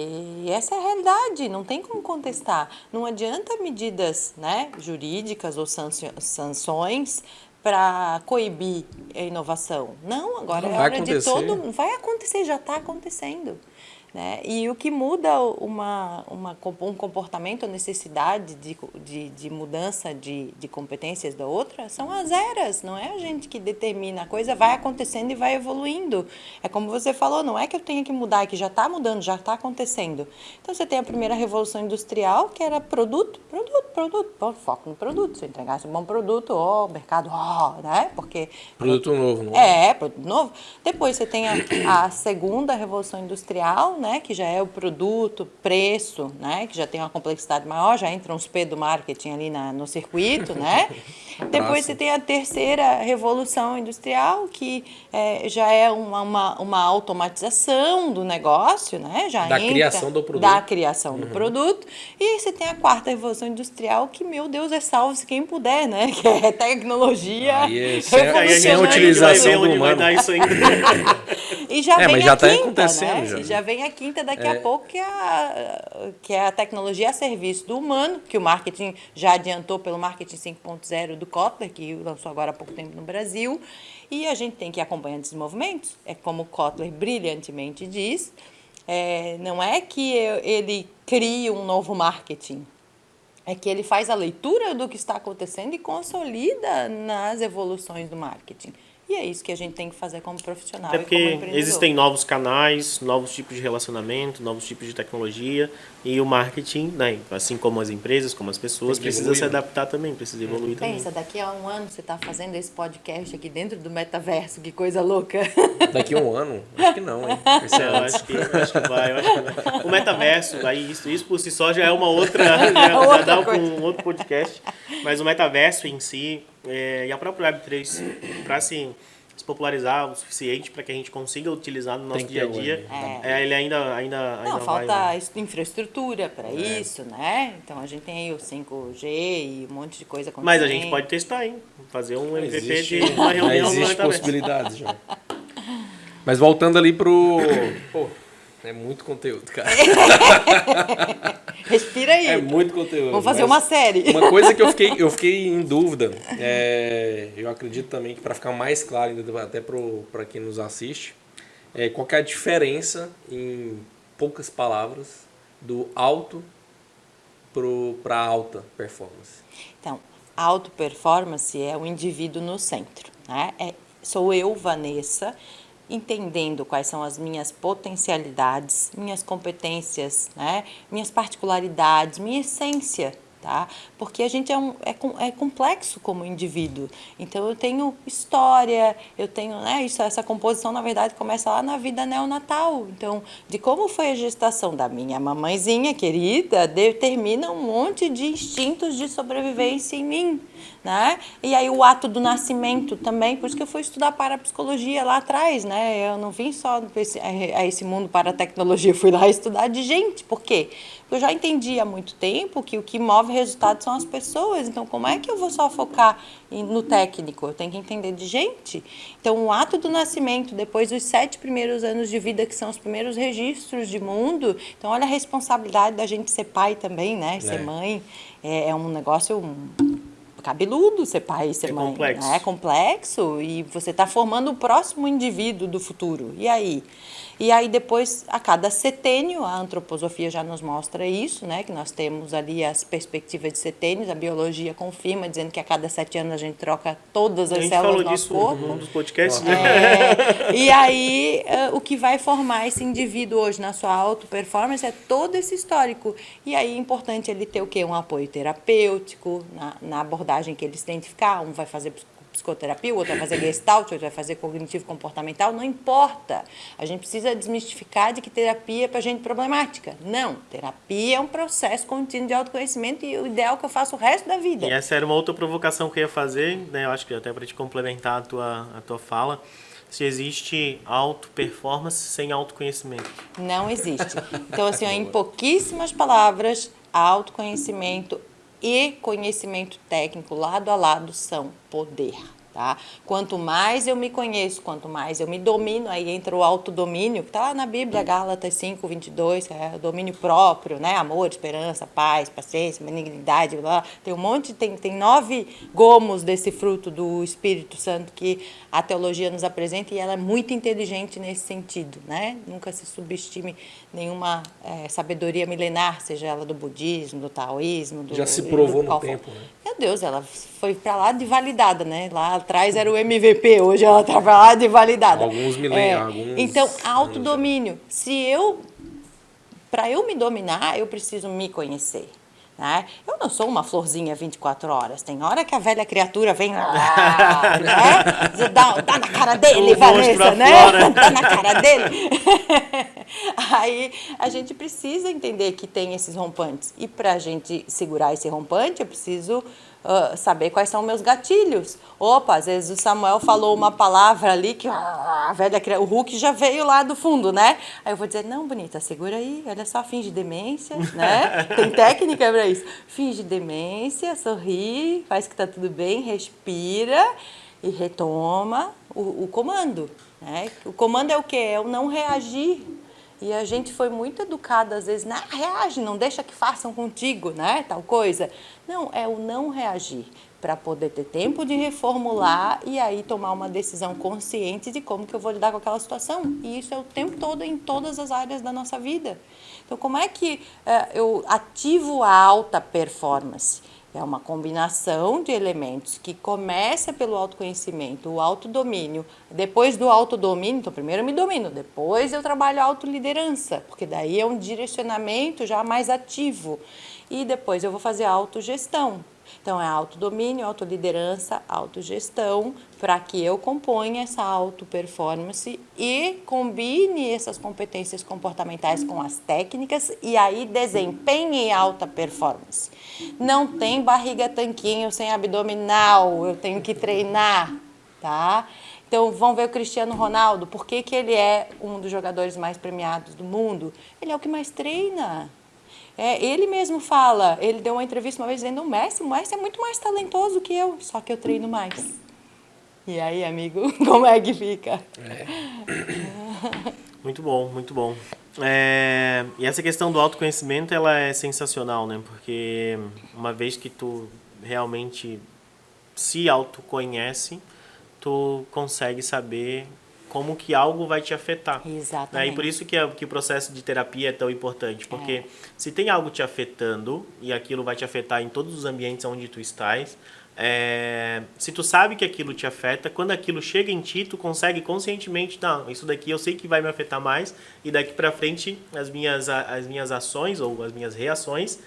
essa é a realidade, não tem como contestar. Não adianta medidas, né, jurídicas ou sanções para coibir a inovação. Não, agora Não é vai hora de acontecer. todo... Vai acontecer, já está acontecendo. Né? E o que muda um comportamento, a necessidade de mudança de competências da outra são as eras, não é a gente que determina, a coisa vai acontecendo e vai evoluindo. É como você falou, não é que eu tenha que mudar, é que já está mudando, já está acontecendo. Então você tem a primeira revolução industrial, que era produto, bom, foco no produto, se eu entregasse um bom produto, mercado, né? Porque... Produto novo, não é? Produto novo. Depois você tem a segunda revolução industrial, né, que já é o produto, preço, né, que já tem uma complexidade maior, já entram os P do marketing ali no circuito, né? Depois você tem a terceira revolução industrial, que já é uma automatização do negócio, né? Já Da entra criação do produto. Da criação do produto. E você tem a quarta revolução industrial, que, meu Deus, salve-se quem puder, né? Que é tecnologia. Aí Sem a utilização do humano. Vai dar isso ainda. E já vem mas já a tá quinta, acontecendo, né? já. E já vem a quinta daqui a pouco, que é a tecnologia a serviço do humano, que o marketing já adiantou pelo marketing 5.0 do Kotler, que lançou agora há pouco tempo no Brasil. E a gente tem que ir acompanhando esses movimentos. É como o Kotler brilhantemente diz, não é que ele cria um novo marketing, é que ele faz a leitura do que está acontecendo e consolida nas evoluções do marketing. E é isso que a gente tem que fazer como profissional. Até porque existem novos canais, novos tipos de relacionamento, novos tipos de tecnologia, e o marketing, né, assim como as empresas, como as pessoas, precisa se adaptar também, precisa evoluir também. Pensa, daqui a um ano você está fazendo esse podcast aqui dentro do metaverso, que coisa louca. Daqui a um ano? Acho que não, hein? Eu acho que vai. O metaverso, aí isso por si só já é uma outra, já dá um outro podcast, mas o metaverso em si, e a própria Web3, para se popularizar o suficiente para que a gente consiga utilizar no nosso dia a dia, ele ainda não, vai... falta infraestrutura para isso, né? Então a gente tem aí o 5G e um monte de coisa acontecendo. Mas a gente pode testar, hein? Fazer um MVP de uma Já reunião no existe metaverso. possibilidades já. Mas voltando ali pro... Pô, é muito conteúdo, cara. Respira aí. É muito conteúdo. Vamos fazer uma série. Uma coisa que eu fiquei em dúvida, eu acredito também que para ficar mais claro, até para quem nos assiste, qual que é a diferença, em poucas palavras, do alto para alta performance? Então, a alta performance é o indivíduo no centro, né? Sou eu, Vanessa, entendendo quais são as minhas potencialidades, minhas competências, né? Minhas particularidades, minha essência, tá? Porque a gente é complexo como indivíduo. Então, eu tenho história, eu tenho, né, essa composição, na verdade, começa lá na vida neonatal. Então, de como foi a gestação da minha mamãezinha querida, determina um monte de instintos de sobrevivência em mim, né? E aí o ato do nascimento também, por isso que eu fui estudar parapsicologia lá atrás, né? Eu não vim só a esse mundo para a tecnologia, fui lá estudar de gente. Por quê? Porque eu já entendi há muito tempo que o que move resultado são as pessoas. Então, como é que eu vou só focar no técnico? Eu tenho que entender de gente. Então, o ato do nascimento, depois dos 7 primeiros anos de vida, que são os primeiros registros de mundo. Então, olha a responsabilidade da gente ser pai também, né? Ser mãe. É um negócio cabeludo ser pai e ser mãe. Complexo. Né? É complexo e você está formando o próximo indivíduo do futuro. E aí? E aí depois, a cada setênio, a antroposofia já nos mostra isso, né? Que nós temos ali as perspectivas de setênios, a biologia confirma, dizendo que a cada 7 anos a gente troca todas as células do nosso corpo. A gente falou disso num dos podcasts, né? E aí, o que vai formar esse indivíduo hoje na sua auto-performance é todo esse histórico. E aí é importante ele ter o quê? Um apoio terapêutico, na abordagem que eles têm de ficar. Um vai fazer psicoterapia, o outro vai fazer gestalt, o outro vai fazer cognitivo-comportamental, não importa. A gente precisa desmistificar de que terapia é para gente problemática. Não, terapia é um processo contínuo de autoconhecimento e o ideal é que eu faça o resto da vida. E essa era uma outra provocação que eu ia fazer, né? Eu acho que até para te complementar a tua fala, se existe auto-performance sem autoconhecimento. Não existe. Então, assim, em pouquíssimas palavras, autoconhecimento e conhecimento técnico lado a lado são poder, tá? Quanto mais eu me conheço, quanto mais eu me domino, aí entra o autodomínio, que está lá na Bíblia, Gálatas 5:22, que é o domínio próprio, né? Amor, esperança, paz, paciência, benignidade, blá, blá. Tem um monte, tem 9 gomos desse fruto do Espírito Santo que a teologia nos apresenta e ela é muito inteligente nesse sentido, né? Nunca se subestime nenhuma sabedoria milenar, seja ela do budismo, do taoísmo, Já se provou no tempo, né? Meu Deus, ela foi para lá de validada, né? Lá atrás era o MVP, hoje ela está para lá de validada. Alguns milênios. Então, autodomínio. Para eu me dominar, eu preciso me conhecer. Né? Eu não sou uma florzinha 24 horas. Tem hora que a velha criatura vem lá, né? Dá na cara dele, Vanessa, né? Dá na cara dele. Aí a gente precisa entender que tem esses rompantes. E para a gente segurar esse rompante, eu preciso saber quais são meus gatilhos. Opa, às vezes o Samuel falou uma palavra ali que a velha criatura, o Hulk já veio lá do fundo, né? Aí eu vou dizer, não, bonita, segura aí, olha só, finge demência, né? Tem técnica para isso. Finge demência, sorri, faz que tá tudo bem, respira e retoma o comando, né? O comando é o quê? É o não reagir. E a gente foi muito educada, às vezes, reage, não deixa que façam contigo, né? Tal coisa. Não, é o não reagir, para poder ter tempo de reformular e aí tomar uma decisão consciente de como que eu vou lidar com aquela situação. E isso é o tempo todo em todas as áreas da nossa vida. Então, como é que eu ativo a alta performance? É uma combinação de elementos que começa pelo autoconhecimento, o autodomínio. Depois do autodomínio, então primeiro eu me domino, depois eu trabalho a autoliderança, porque daí é um direcionamento já mais ativo. E depois eu vou fazer a autogestão. Então, é autodomínio, autoliderança, autogestão, para que eu componha essa auto-performance e combine essas competências comportamentais com as técnicas e aí desempenhe alta performance. Não tem barriga tanquinho sem abdominal, eu tenho que treinar, tá? Então, vamos ver o Cristiano Ronaldo. Por que ele é um dos jogadores mais premiados do mundo? Ele é o que mais treina. Ele mesmo fala, ele deu uma entrevista uma vez dizendo, o Messi é muito mais talentoso que eu, só que eu treino mais. E aí, amigo, como é que fica? Muito bom, muito bom. E essa questão do autoconhecimento, ela é sensacional, né? Porque uma vez que tu realmente se autoconhece, tu consegue saber como que algo vai te afetar. Exatamente. E por isso que o processo de terapia é tão importante, porque se tem algo te afetando, e aquilo vai te afetar em todos os ambientes onde tu estás, se tu sabe que aquilo te afeta, quando aquilo chega em ti, tu consegue conscientemente, não, isso daqui eu sei que vai me afetar mais, e daqui para frente as minhas ações ou as minhas reações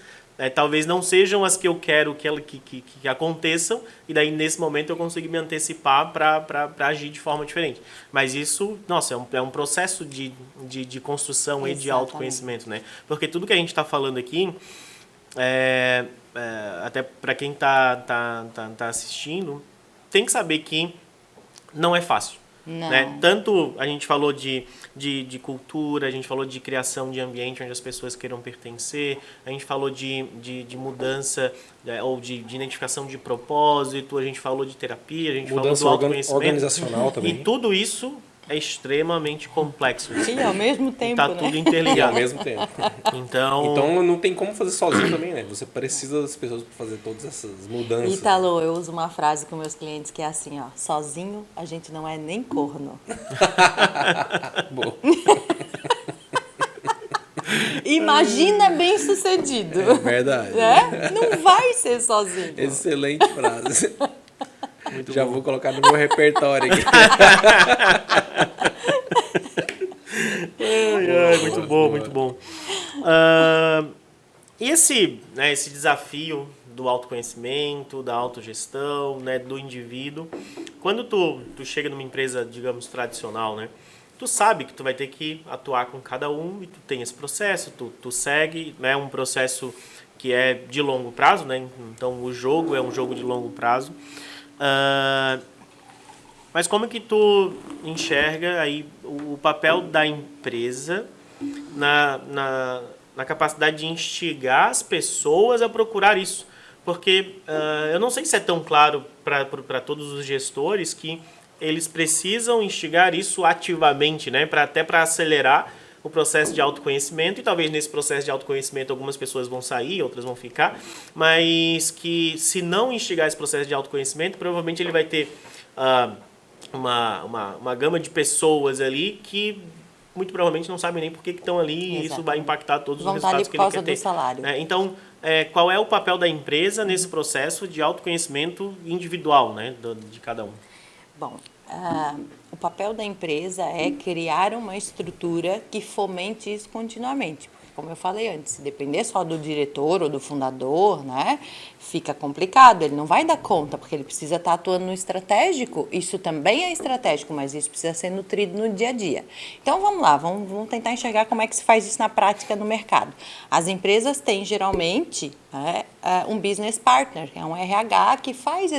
talvez não sejam as que eu quero que aconteçam, e daí nesse momento eu consigo me antecipar para agir de forma diferente. Mas isso, nossa, é um processo de construção e de autoconhecimento, né? Porque tudo que a gente está falando aqui, até para quem tá assistindo, tem que saber que não é fácil. Né? Tanto a gente falou de cultura, a gente falou de criação de ambiente onde as pessoas queiram pertencer, a gente falou de mudança ou de identificação de propósito, a gente falou de terapia, a gente mudança falou do autoconhecimento. Organizacional também. E tudo isso é extremamente complexo. E ao mesmo tempo, tá né? tudo interligado. E ao mesmo tempo. Então não tem como fazer sozinho também, né? Você precisa das pessoas para fazer todas essas mudanças. Ítalo, eu uso uma frase com meus clientes que é assim, ó, sozinho a gente não é nem corno. Boa. Imagina bem sucedido. É verdade. Né? Não vai ser sozinho. Excelente frase. Já vou colocar no meu repertório aqui. Muito bom, muito bom. E esse desafio do autoconhecimento, da autogestão, né, do indivíduo, quando tu chega numa empresa, digamos, tradicional, né, tu sabe que tu vai ter que atuar com cada um e tu tem esse processo, tu segue, né, um processo que é de longo prazo, né, então o jogo é um jogo de longo prazo. Mas como que tu enxerga aí o papel da empresa na capacidade de instigar as pessoas a procurar isso? Porque eu não sei se é tão claro para todos os gestores que eles precisam instigar isso ativamente, né? Até para acelerar o processo de autoconhecimento, e talvez nesse processo de autoconhecimento algumas pessoas vão sair, outras vão ficar, mas que se não instigar esse processo de autoconhecimento, provavelmente ele vai ter uma gama de pessoas ali que muito provavelmente não sabem nem por que estão ali. Exatamente. E isso vai impactar todos os resultados que ele quer ter. Salário. Então, qual é o papel da empresa nesse processo de autoconhecimento individual, né, de cada um? Bom, o papel da empresa é criar uma estrutura que fomente isso continuamente. Porque, como eu falei antes, se depender só do diretor ou do fundador, né, fica complicado. Ele não vai dar conta, porque ele precisa estar atuando no estratégico. Isso também é estratégico, mas isso precisa ser nutrido no dia a dia. Então, vamos lá, vamos tentar enxergar como é que se faz isso na prática no mercado. As empresas têm, geralmente, um business partner, que é um RH que faz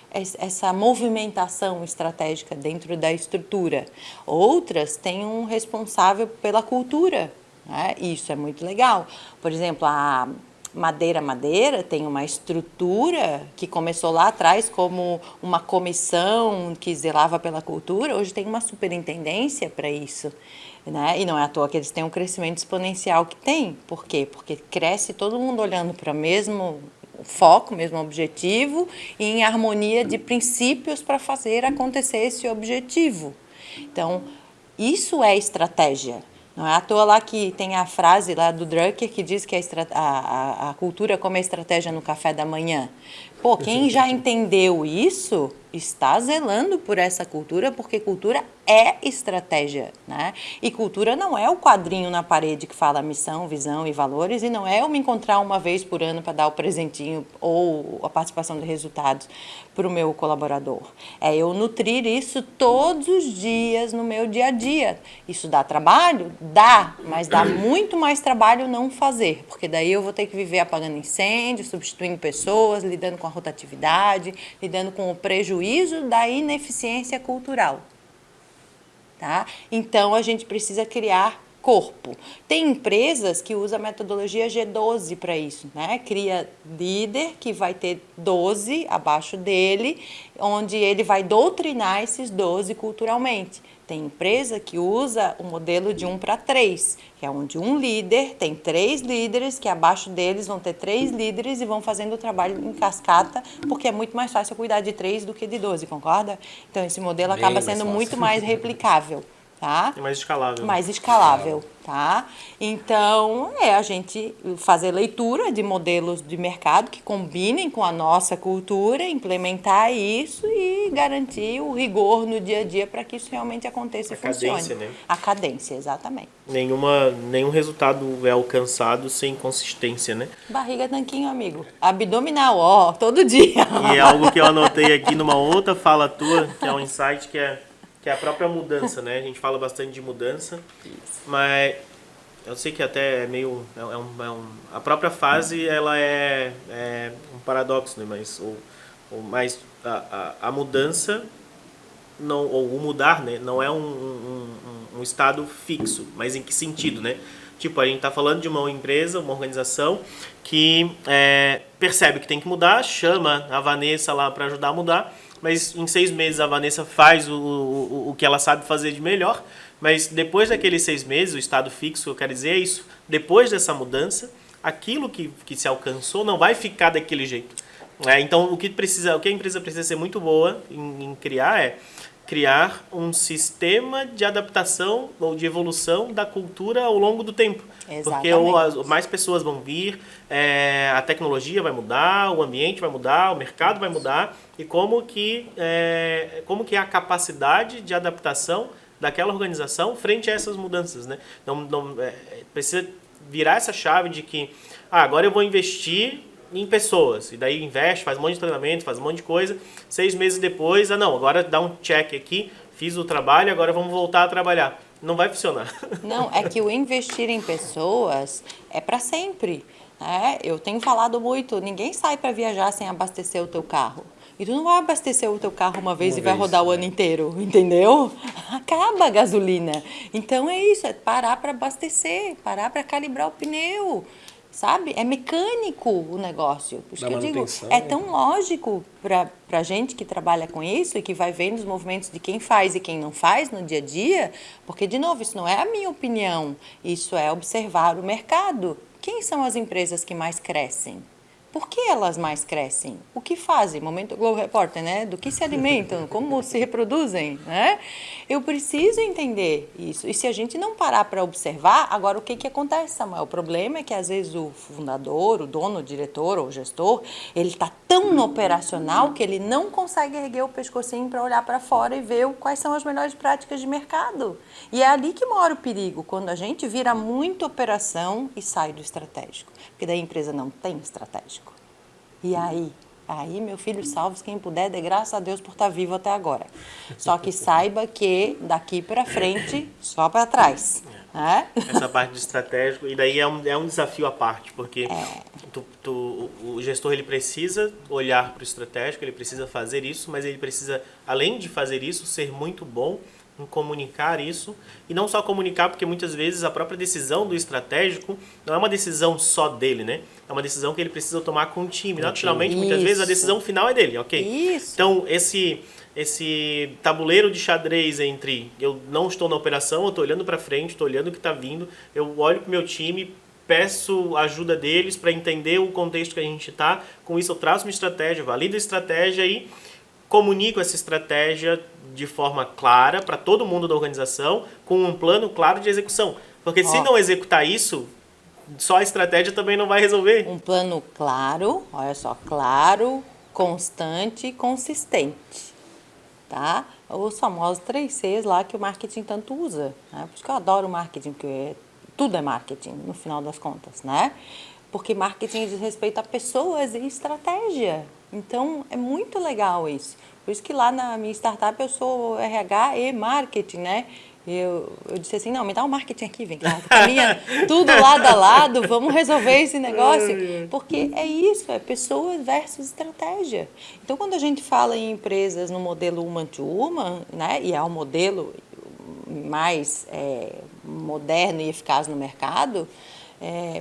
essa movimentação estratégica dentro da estrutura. Outras têm um responsável pela cultura, né? Isso é muito legal. Por exemplo, a Madeira tem uma estrutura que começou lá atrás como uma comissão que zelava pela cultura, hoje tem uma superintendência para isso. Né? E não é à toa que eles têm um crescimento exponencial que tem. Por quê? Porque cresce todo mundo olhando para o mesmo foco, mesmo objetivo, e em harmonia de princípios para fazer acontecer esse objetivo. Então, isso é estratégia. Não é à toa lá que tem a frase lá do Drucker que diz que a cultura como a estratégia no café da manhã. Pô, quem já entendeu isso está zelando por essa cultura, porque cultura é estratégia, né? E cultura não é o quadrinho na parede que fala missão, visão e valores, e não é eu me encontrar uma vez por ano para dar o presentinho ou a participação de resultados para o meu colaborador. É eu nutrir isso todos os dias no meu dia a dia. Isso dá trabalho? Dá, mas dá muito mais trabalho não fazer, porque daí eu vou ter que viver apagando incêndio, substituindo pessoas, lidando com a rotatividade, lidando com o prejuízo da ineficiência cultural. Tá? Então, a gente precisa criar corpo. Tem empresas que usam a metodologia G12 para isso, né? Cria líder que vai ter 12 abaixo dele, onde ele vai doutrinar esses 12 culturalmente. Tem empresa que usa o modelo de 1:3, que é onde um líder tem 3 líderes, que abaixo deles vão ter 3 líderes e vão fazendo o trabalho em cascata, porque é muito mais fácil cuidar de 3 do que de 12, concorda? Então, esse modelo acaba sendo muito mais replicável. tá? É mais escalável. Mais escalável, tá? Então, a gente fazer leitura de modelos de mercado que combinem com a nossa cultura, implementar isso e garantir o rigor no dia a dia para que isso realmente aconteça e funcione. Cadência, né? A cadência, exatamente. Nenhum resultado é alcançado sem consistência, né? Barriga, tanquinho, amigo. Abdominal, ó, todo dia. E é algo que eu anotei aqui numa outra fala tua, que é um insight que é a própria mudança, né? A gente fala bastante de mudança, mas eu sei que até é meio... a própria fase, ela é um paradoxo, né? Mas a mudança, não, ou o mudar, né? Não é um estado fixo, mas em que sentido, né? Tipo, a gente está falando de uma empresa, uma organização que percebe que tem que mudar, chama a Vanessa lá para ajudar a mudar, mas em 6 meses a Vanessa faz o que ela sabe fazer de melhor, mas depois daqueles 6 meses, o estado fixo, eu quero dizer, é isso. Depois dessa mudança, aquilo que se alcançou não vai ficar daquele jeito. Então, o que a empresa precisa ser muito boa em criar um sistema de adaptação ou de evolução da cultura ao longo do tempo. Exatamente. Porque mais pessoas vão vir, a tecnologia vai mudar, o ambiente vai mudar, o mercado vai mudar, e como que é a capacidade de adaptação daquela organização frente a essas mudanças, né? Precisa virar essa chave de que agora eu vou investir em pessoas, e daí investe, faz um monte de treinamento, faz um monte de coisa, 6 meses depois, agora dá um check aqui, fiz o trabalho, agora vamos voltar a trabalhar. Não vai funcionar. Não, é que o investir em pessoas é para sempre, né? Eu tenho falado muito, ninguém sai para viajar sem abastecer o teu carro. E tu não vai abastecer o teu carro uma vez e vai rodar o ano inteiro, entendeu? Acaba a gasolina. Então é isso, é parar para abastecer, parar para calibrar o pneu. Sabe? É mecânico o negócio. Por isso que eu digo, é tão lógico para a gente que trabalha com isso e que vai vendo os movimentos de quem faz e quem não faz no dia a dia, porque, de novo, isso não é a minha opinião, isso é observar o mercado. Quem são as empresas que mais crescem? Por que elas mais crescem? O que fazem? Momento Globo Repórter, né? Do que se alimentam? Como se reproduzem, né? Eu preciso entender isso. E se a gente não parar para observar, agora o que acontece, Samuel? O problema é que às vezes o fundador, o dono, o diretor ou o gestor, ele está tão no operacional que ele não consegue erguer o pescocinho para olhar para fora e ver quais são as melhores práticas de mercado. E é ali que mora o perigo, quando a gente vira muito operação e sai do estratégico. Porque daí a empresa não tem estratégico. E aí, meu filho, salve quem puder, dê graças a Deus por estar vivo até agora. Só que saiba que daqui para frente, só para trás. Né? Essa parte de estratégico, e daí é um desafio à parte, porque o gestor ele precisa olhar para o estratégico, ele precisa fazer isso, mas ele precisa, além de fazer isso, ser muito bom em comunicar isso, e não só comunicar, porque muitas vezes a própria decisão do estratégico não é uma decisão só dele, né? É uma decisão que ele precisa tomar com o time. Naturalmente, muitas vezes a decisão final é dele, ok? Isso. Então, esse tabuleiro de xadrez entre eu não estou na operação, eu estou olhando para frente, estou olhando o que está vindo, eu olho para o meu time, peço ajuda deles para entender o contexto que a gente está, com isso eu traço uma estratégia, valido a estratégia e comunico essa estratégia de forma clara para todo mundo da organização, com um plano claro de execução. Porque se não executar isso, só a estratégia também não vai resolver. Um plano claro, olha só, claro, constante e consistente, tá? Os famosos 3 Cs lá que o marketing tanto usa, né? Por isso que eu adoro marketing, porque tudo é marketing, no final das contas, né? Porque marketing diz respeito a pessoas e estratégia. Então, é muito legal isso. Por isso que lá na minha startup eu sou RH e marketing, né? Eu disse assim, não, me dá um marketing aqui, vem cá, caminha tudo lado a lado, vamos resolver esse negócio. Porque é isso, é pessoas versus estratégia. Então, quando a gente fala em empresas no modelo human to human, né? E é um modelo mais moderno e eficaz no mercado,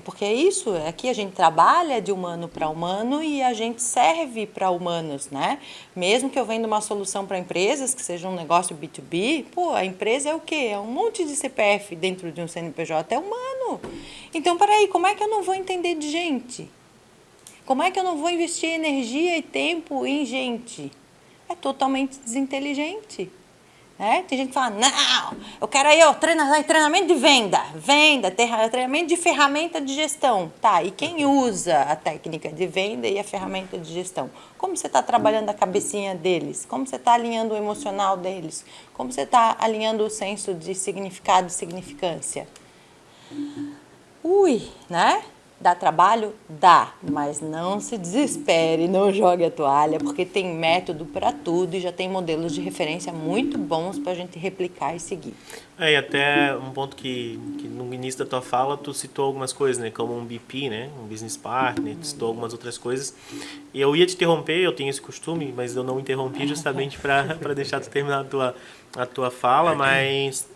porque é isso, aqui a gente trabalha de humano para humano e a gente serve para humanos, né? Mesmo que eu venda uma solução para empresas, que seja um negócio B2B, a empresa é o quê? É um monte de CPF dentro de um CNPJ, é humano. Então, peraí, como é que eu não vou entender de gente? Como é que eu não vou investir energia e tempo em gente? É totalmente desinteligente. né? Tem gente que fala, não, eu quero aí treinamento de venda, treinamento de ferramenta de gestão. Tá, e quem usa a técnica de venda e a ferramenta de gestão? Como você está trabalhando a cabecinha deles? Como você está alinhando o emocional deles? Como você está alinhando o senso de significado e significância? Né? Dá trabalho? Dá, mas não se desespere, não jogue a toalha, porque tem método para tudo e já tem modelos de referência muito bons para a gente replicar e seguir. E até um ponto que no início da tua fala tu citou algumas coisas, né, como um BP, né, um business partner, tu citou algumas outras coisas. E eu ia te interromper, eu tenho esse costume, mas eu não interrompi justamente para deixar tu terminar a tua fala, mas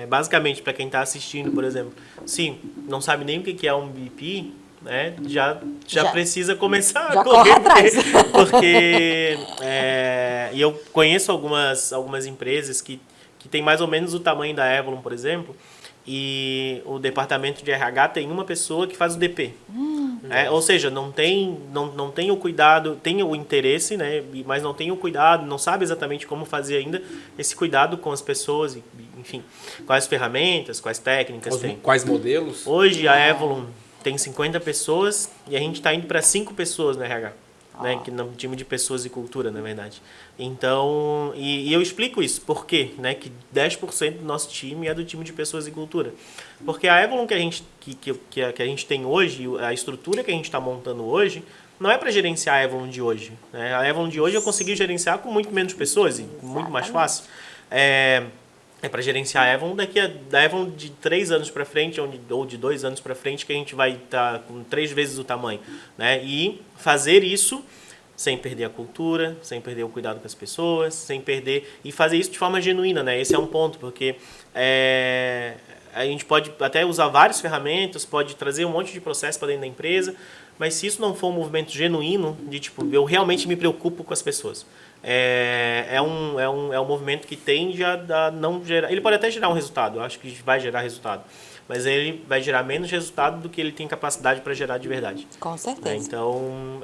basicamente para quem está assistindo, por exemplo, sim, não sabe nem o que é um BP, né, já precisa começar a correr atrás. porque e eu conheço algumas empresas que tem mais ou menos o tamanho da Avalon, por exemplo, e o departamento de RH tem uma pessoa que faz o DP. Ou seja, não tem o cuidado, tem o interesse, né, mas não tem o cuidado, não sabe exatamente como fazer ainda esse cuidado com as pessoas, enfim, quais ferramentas, quais técnicas tem. Quais modelos? Hoje a Avalon tem 50 pessoas e a gente está indo para 5 pessoas no RH. Né, que no time de pessoas e cultura, na verdade. Então, e eu explico isso, por quê? Né, que 10% do nosso time é do time de pessoas e cultura. Porque a Avalon que a gente tem hoje, a estrutura que a gente está montando hoje, não é para gerenciar a Avalon de hoje. Né? A Avalon de hoje eu consegui gerenciar com muito menos pessoas e muito mais fácil. É para gerenciar a Avalon da Avalon de 3 anos para frente ou de 2 anos para frente, que a gente vai estar com 3 vezes o tamanho. Né? E fazer isso sem perder a cultura, sem perder o cuidado com as pessoas, sem perder... E fazer isso de forma genuína, né? Esse é um ponto, porque a gente pode até usar várias ferramentas, pode trazer um monte de processo para dentro da empresa, mas se isso não for um movimento genuíno, de tipo, eu realmente me preocupo com as pessoas, é um movimento que tende a não gerar... Ele pode até gerar um resultado, eu acho que vai gerar resultado, mas ele vai gerar menos resultado do que ele tem capacidade para gerar de verdade. Com certeza. Então,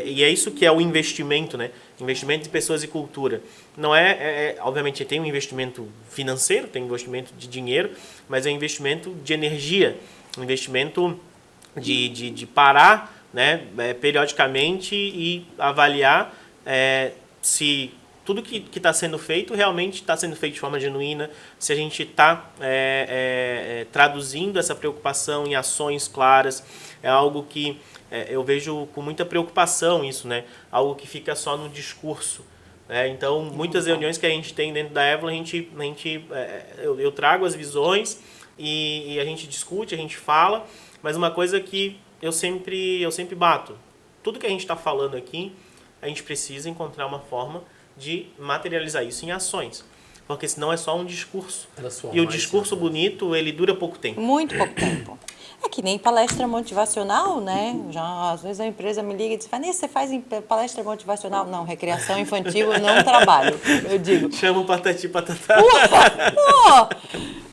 e é isso que é o investimento, né? Investimento de pessoas e cultura. Não obviamente, tem um investimento financeiro, tem um investimento de dinheiro, mas é um investimento de energia, um investimento de parar, né, periodicamente e avaliar se tudo que está sendo feito realmente está sendo feito de forma genuína, se a gente está traduzindo essa preocupação em ações claras. É algo que eu vejo com muita preocupação isso, né? Algo que fica só no discurso. Então, muitas reuniões que a gente tem dentro da Avalon, eu trago as visões e a gente discute, a gente fala, mas uma coisa que eu sempre bato, tudo que a gente está falando aqui, a gente precisa encontrar uma forma de materializar isso em ações, porque senão é só um discurso. E o discurso bonito, ele dura pouco tempo. Muito pouco tempo. É que nem palestra motivacional, né? Já, às vezes a empresa me liga e diz, Vanessa, você faz palestra motivacional? Não, recreação infantil eu não trabalho, eu digo. Chama o patati patatá.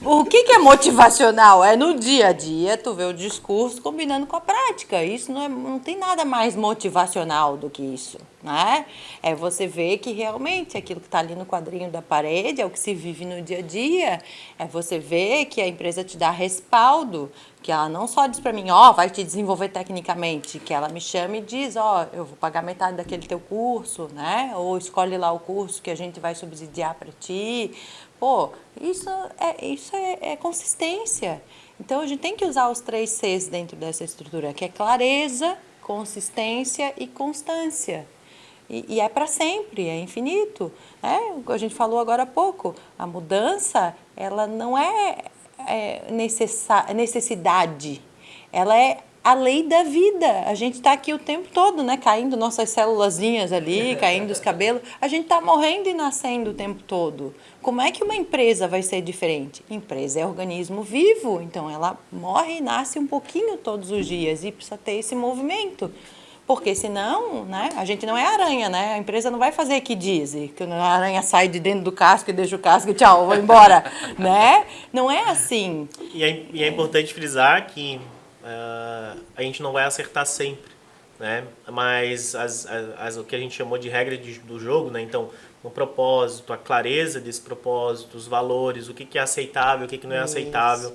O que é motivacional? É no dia a dia, tu vê o discurso combinando com a prática. Isso não tem nada mais motivacional do que isso, né? É você ver que realmente aquilo que está ali no quadrinho da parede é o que se vive no dia a dia. É você ver que a empresa te dá respaldo, que ela não só diz para mim, vai te desenvolver tecnicamente, que ela me chama e diz, eu vou pagar metade daquele teu curso, né? Ou escolhe lá o curso que a gente vai subsidiar para ti. Pô, isso é consistência. Então, a gente tem que usar os 3 Cs dentro dessa estrutura, que é clareza, consistência e constância. E é para sempre, é infinito. A gente falou agora há pouco, a mudança, ela não é necessidade, ela é a lei da vida. A gente está aqui o tempo todo, né? Caindo nossas célulazinhas ali, caindo os cabelos. A gente está morrendo e nascendo o tempo todo. Como é que uma empresa vai ser diferente? Empresa é organismo vivo, então ela morre e nasce um pouquinho todos os dias e precisa ter esse movimento. Porque senão, né, a gente não é aranha, né? A empresa não vai fazer que diz, que a aranha sai de dentro do casco e deixa o casco e tchau, vou embora, né? Não é assim. E é importante frisar que a gente não vai acertar sempre, né? Mas o que a gente chamou de regra do jogo, né? Então, o propósito, a clareza desse propósito, os valores, o que é aceitável, o que não é aceitável.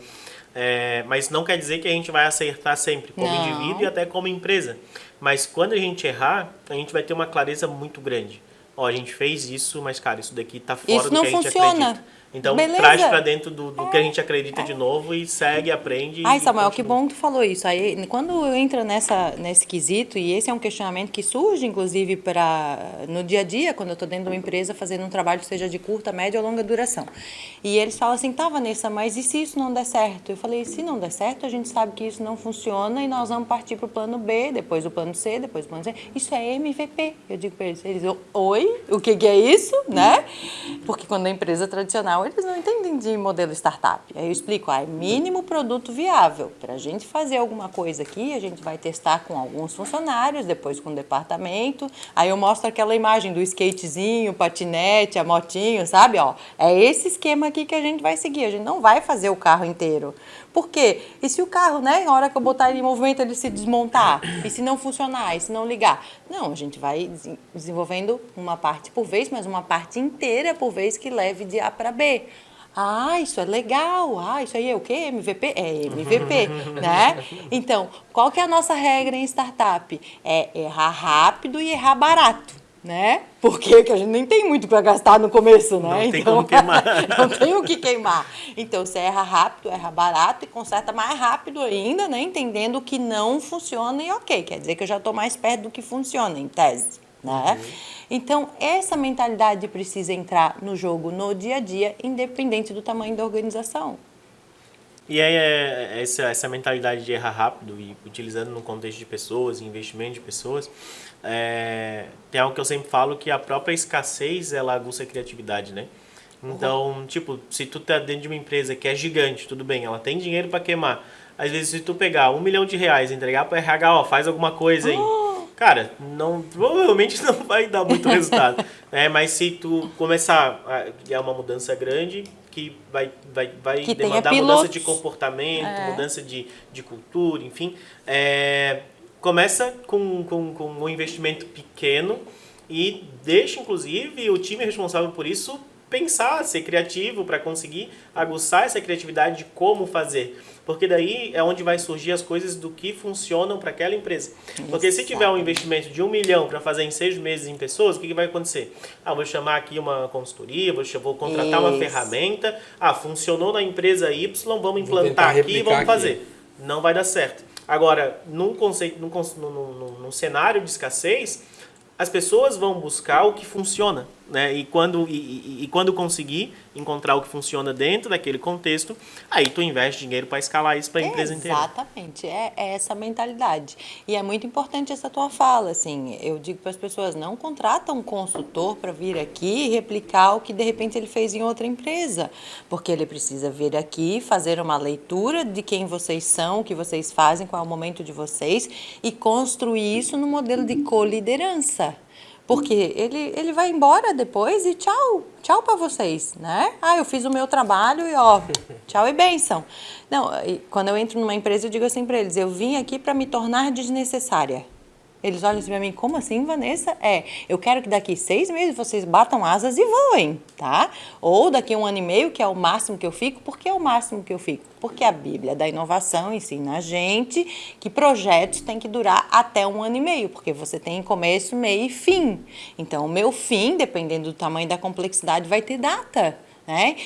Mas não quer dizer que a gente vai acertar sempre, como indivíduo e até como empresa. Mas quando a gente errar, a gente vai ter uma clareza muito grande. Ó, a gente fez isso, mas, cara, isso daqui tá fora do que a gente acredita. Então, traz para dentro do que a gente acredita de novo e segue, aprende. Ai, Samuel, que bom que tu falou isso. Aí, quando entra nesse quesito, e esse é um questionamento que surge, inclusive, no dia a dia, quando eu estou dentro de uma empresa fazendo um trabalho, seja de curta, média ou longa duração. E eles falam assim, tá, Vanessa, mas e se isso não der certo? Eu falei, se não der certo, a gente sabe que isso não funciona e nós vamos partir para o plano B, depois o plano C, depois o plano C. Isso é MVP. Eu digo para eles, oi, o que é isso? Né? Porque quando a empresa tradicional, eles não entendem de modelo startup. Aí eu explico, é mínimo produto viável. Para a gente fazer alguma coisa aqui, a gente vai testar com alguns funcionários, depois com o departamento. Aí eu mostro aquela imagem do skatezinho, o patinete, a motinho, sabe? Ó, é esse esquema aqui que a gente vai seguir. A gente não vai fazer o carro inteiro. Por quê? E se o carro, né, na hora que eu botar ele em movimento, ele se desmontar? E se não funcionar? E se não ligar? Não, a gente vai desenvolvendo uma parte por vez, mas uma parte inteira por vez que leve de A para B. Ah, isso é legal. Ah, isso aí é o quê? MVP? É MVP, né? Então, qual que é a nossa regra em startup? É errar rápido e errar barato. Né? Porque a gente nem tem muito para gastar no começo, né? Não tem como queimar. Não tem o que queimar. Então, você erra rápido, erra barato e conserta mais rápido ainda, né? Entendendo o que não funciona e ok. Quer dizer que eu já estou mais perto do que funciona, em tese. Né? Então, essa mentalidade precisa entrar no jogo, no dia a dia, independente do tamanho da organização. E aí, essa mentalidade de errar rápido e utilizando no contexto de pessoas, investimento de pessoas, tem algo que eu sempre falo, que a própria escassez, ela aguça a criatividade, né? Então, tipo, se tu tá dentro de uma empresa que é gigante, tudo bem, ela tem dinheiro para queimar. Às vezes, se tu pegar R$1 milhão e entregar para RH, ó, faz alguma coisa aí. Cara, provavelmente não vai dar muito resultado. Mas se tu começar a uma mudança grande, que vai que demandar mudança de comportamento, mudança de cultura, enfim. Começa com um investimento pequeno e deixa, inclusive, o time responsável por isso pensar, ser criativo para conseguir aguçar essa criatividade de como fazer. Porque daí é onde vai surgir as coisas do que funcionam para aquela empresa. Porque se tiver um investimento de R$1 milhão para fazer em 6 meses em pessoas, o que vai acontecer? Vou chamar aqui uma consultoria, vou contratar uma ferramenta. Funcionou na empresa Y, vamos implantar aqui e vamos fazer. Não vai dar certo. Agora, num cenário de escassez, as pessoas vão buscar o que funciona, né? E quando conseguir encontrar o que funciona dentro daquele contexto, aí tu investe dinheiro para escalar isso para a empresa inteira. Exatamente, é essa mentalidade. E é muito importante essa tua fala, assim, eu digo para as pessoas, não contrata um consultor para vir aqui e replicar o que de repente ele fez em outra empresa, porque ele precisa vir aqui, fazer uma leitura de quem vocês são, o que vocês fazem, qual é o momento de vocês e construir isso no modelo de coliderança. Porque ele vai embora depois e tchau para vocês, né? Eu fiz o meu trabalho e ó, tchau e bênção. Não, quando eu entro numa empresa eu digo assim para eles, eu vim aqui para me tornar desnecessária. Eles olham assim para mim, como assim, Vanessa? Eu quero que daqui 6 meses vocês batam asas e voem, tá? Ou daqui 1 ano e meio, que é o máximo que eu fico. Por que é o máximo que eu fico? Porque a Bíblia da inovação ensina a gente que projetos têm que durar até 1 ano e meio, porque você tem começo, meio e fim. Então, o meu fim, dependendo do tamanho da complexidade, vai ter data.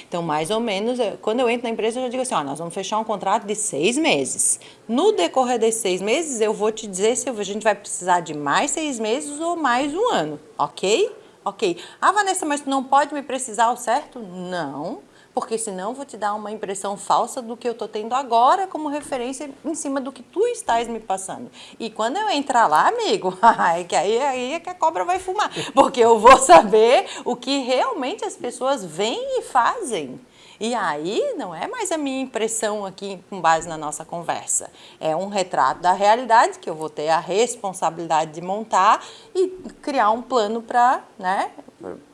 Então, mais ou menos, quando eu entro na empresa, eu já digo assim, nós vamos fechar um contrato de 6 meses. No decorrer desses 6 meses, eu vou te dizer se a gente vai precisar de mais 6 meses ou mais 1 ano, ok? Ok. Vanessa, mas tu não pode me precisar ao certo? Não, porque senão eu vou te dar uma impressão falsa do que eu estou tendo agora como referência em cima do que tu estás me passando. E quando eu entrar lá, amigo, aí é que a cobra vai fumar, porque eu vou saber o que realmente as pessoas veem e fazem. E aí não é mais a minha impressão aqui com base na nossa conversa. É um retrato da realidade que eu vou ter a responsabilidade de montar e criar um plano para,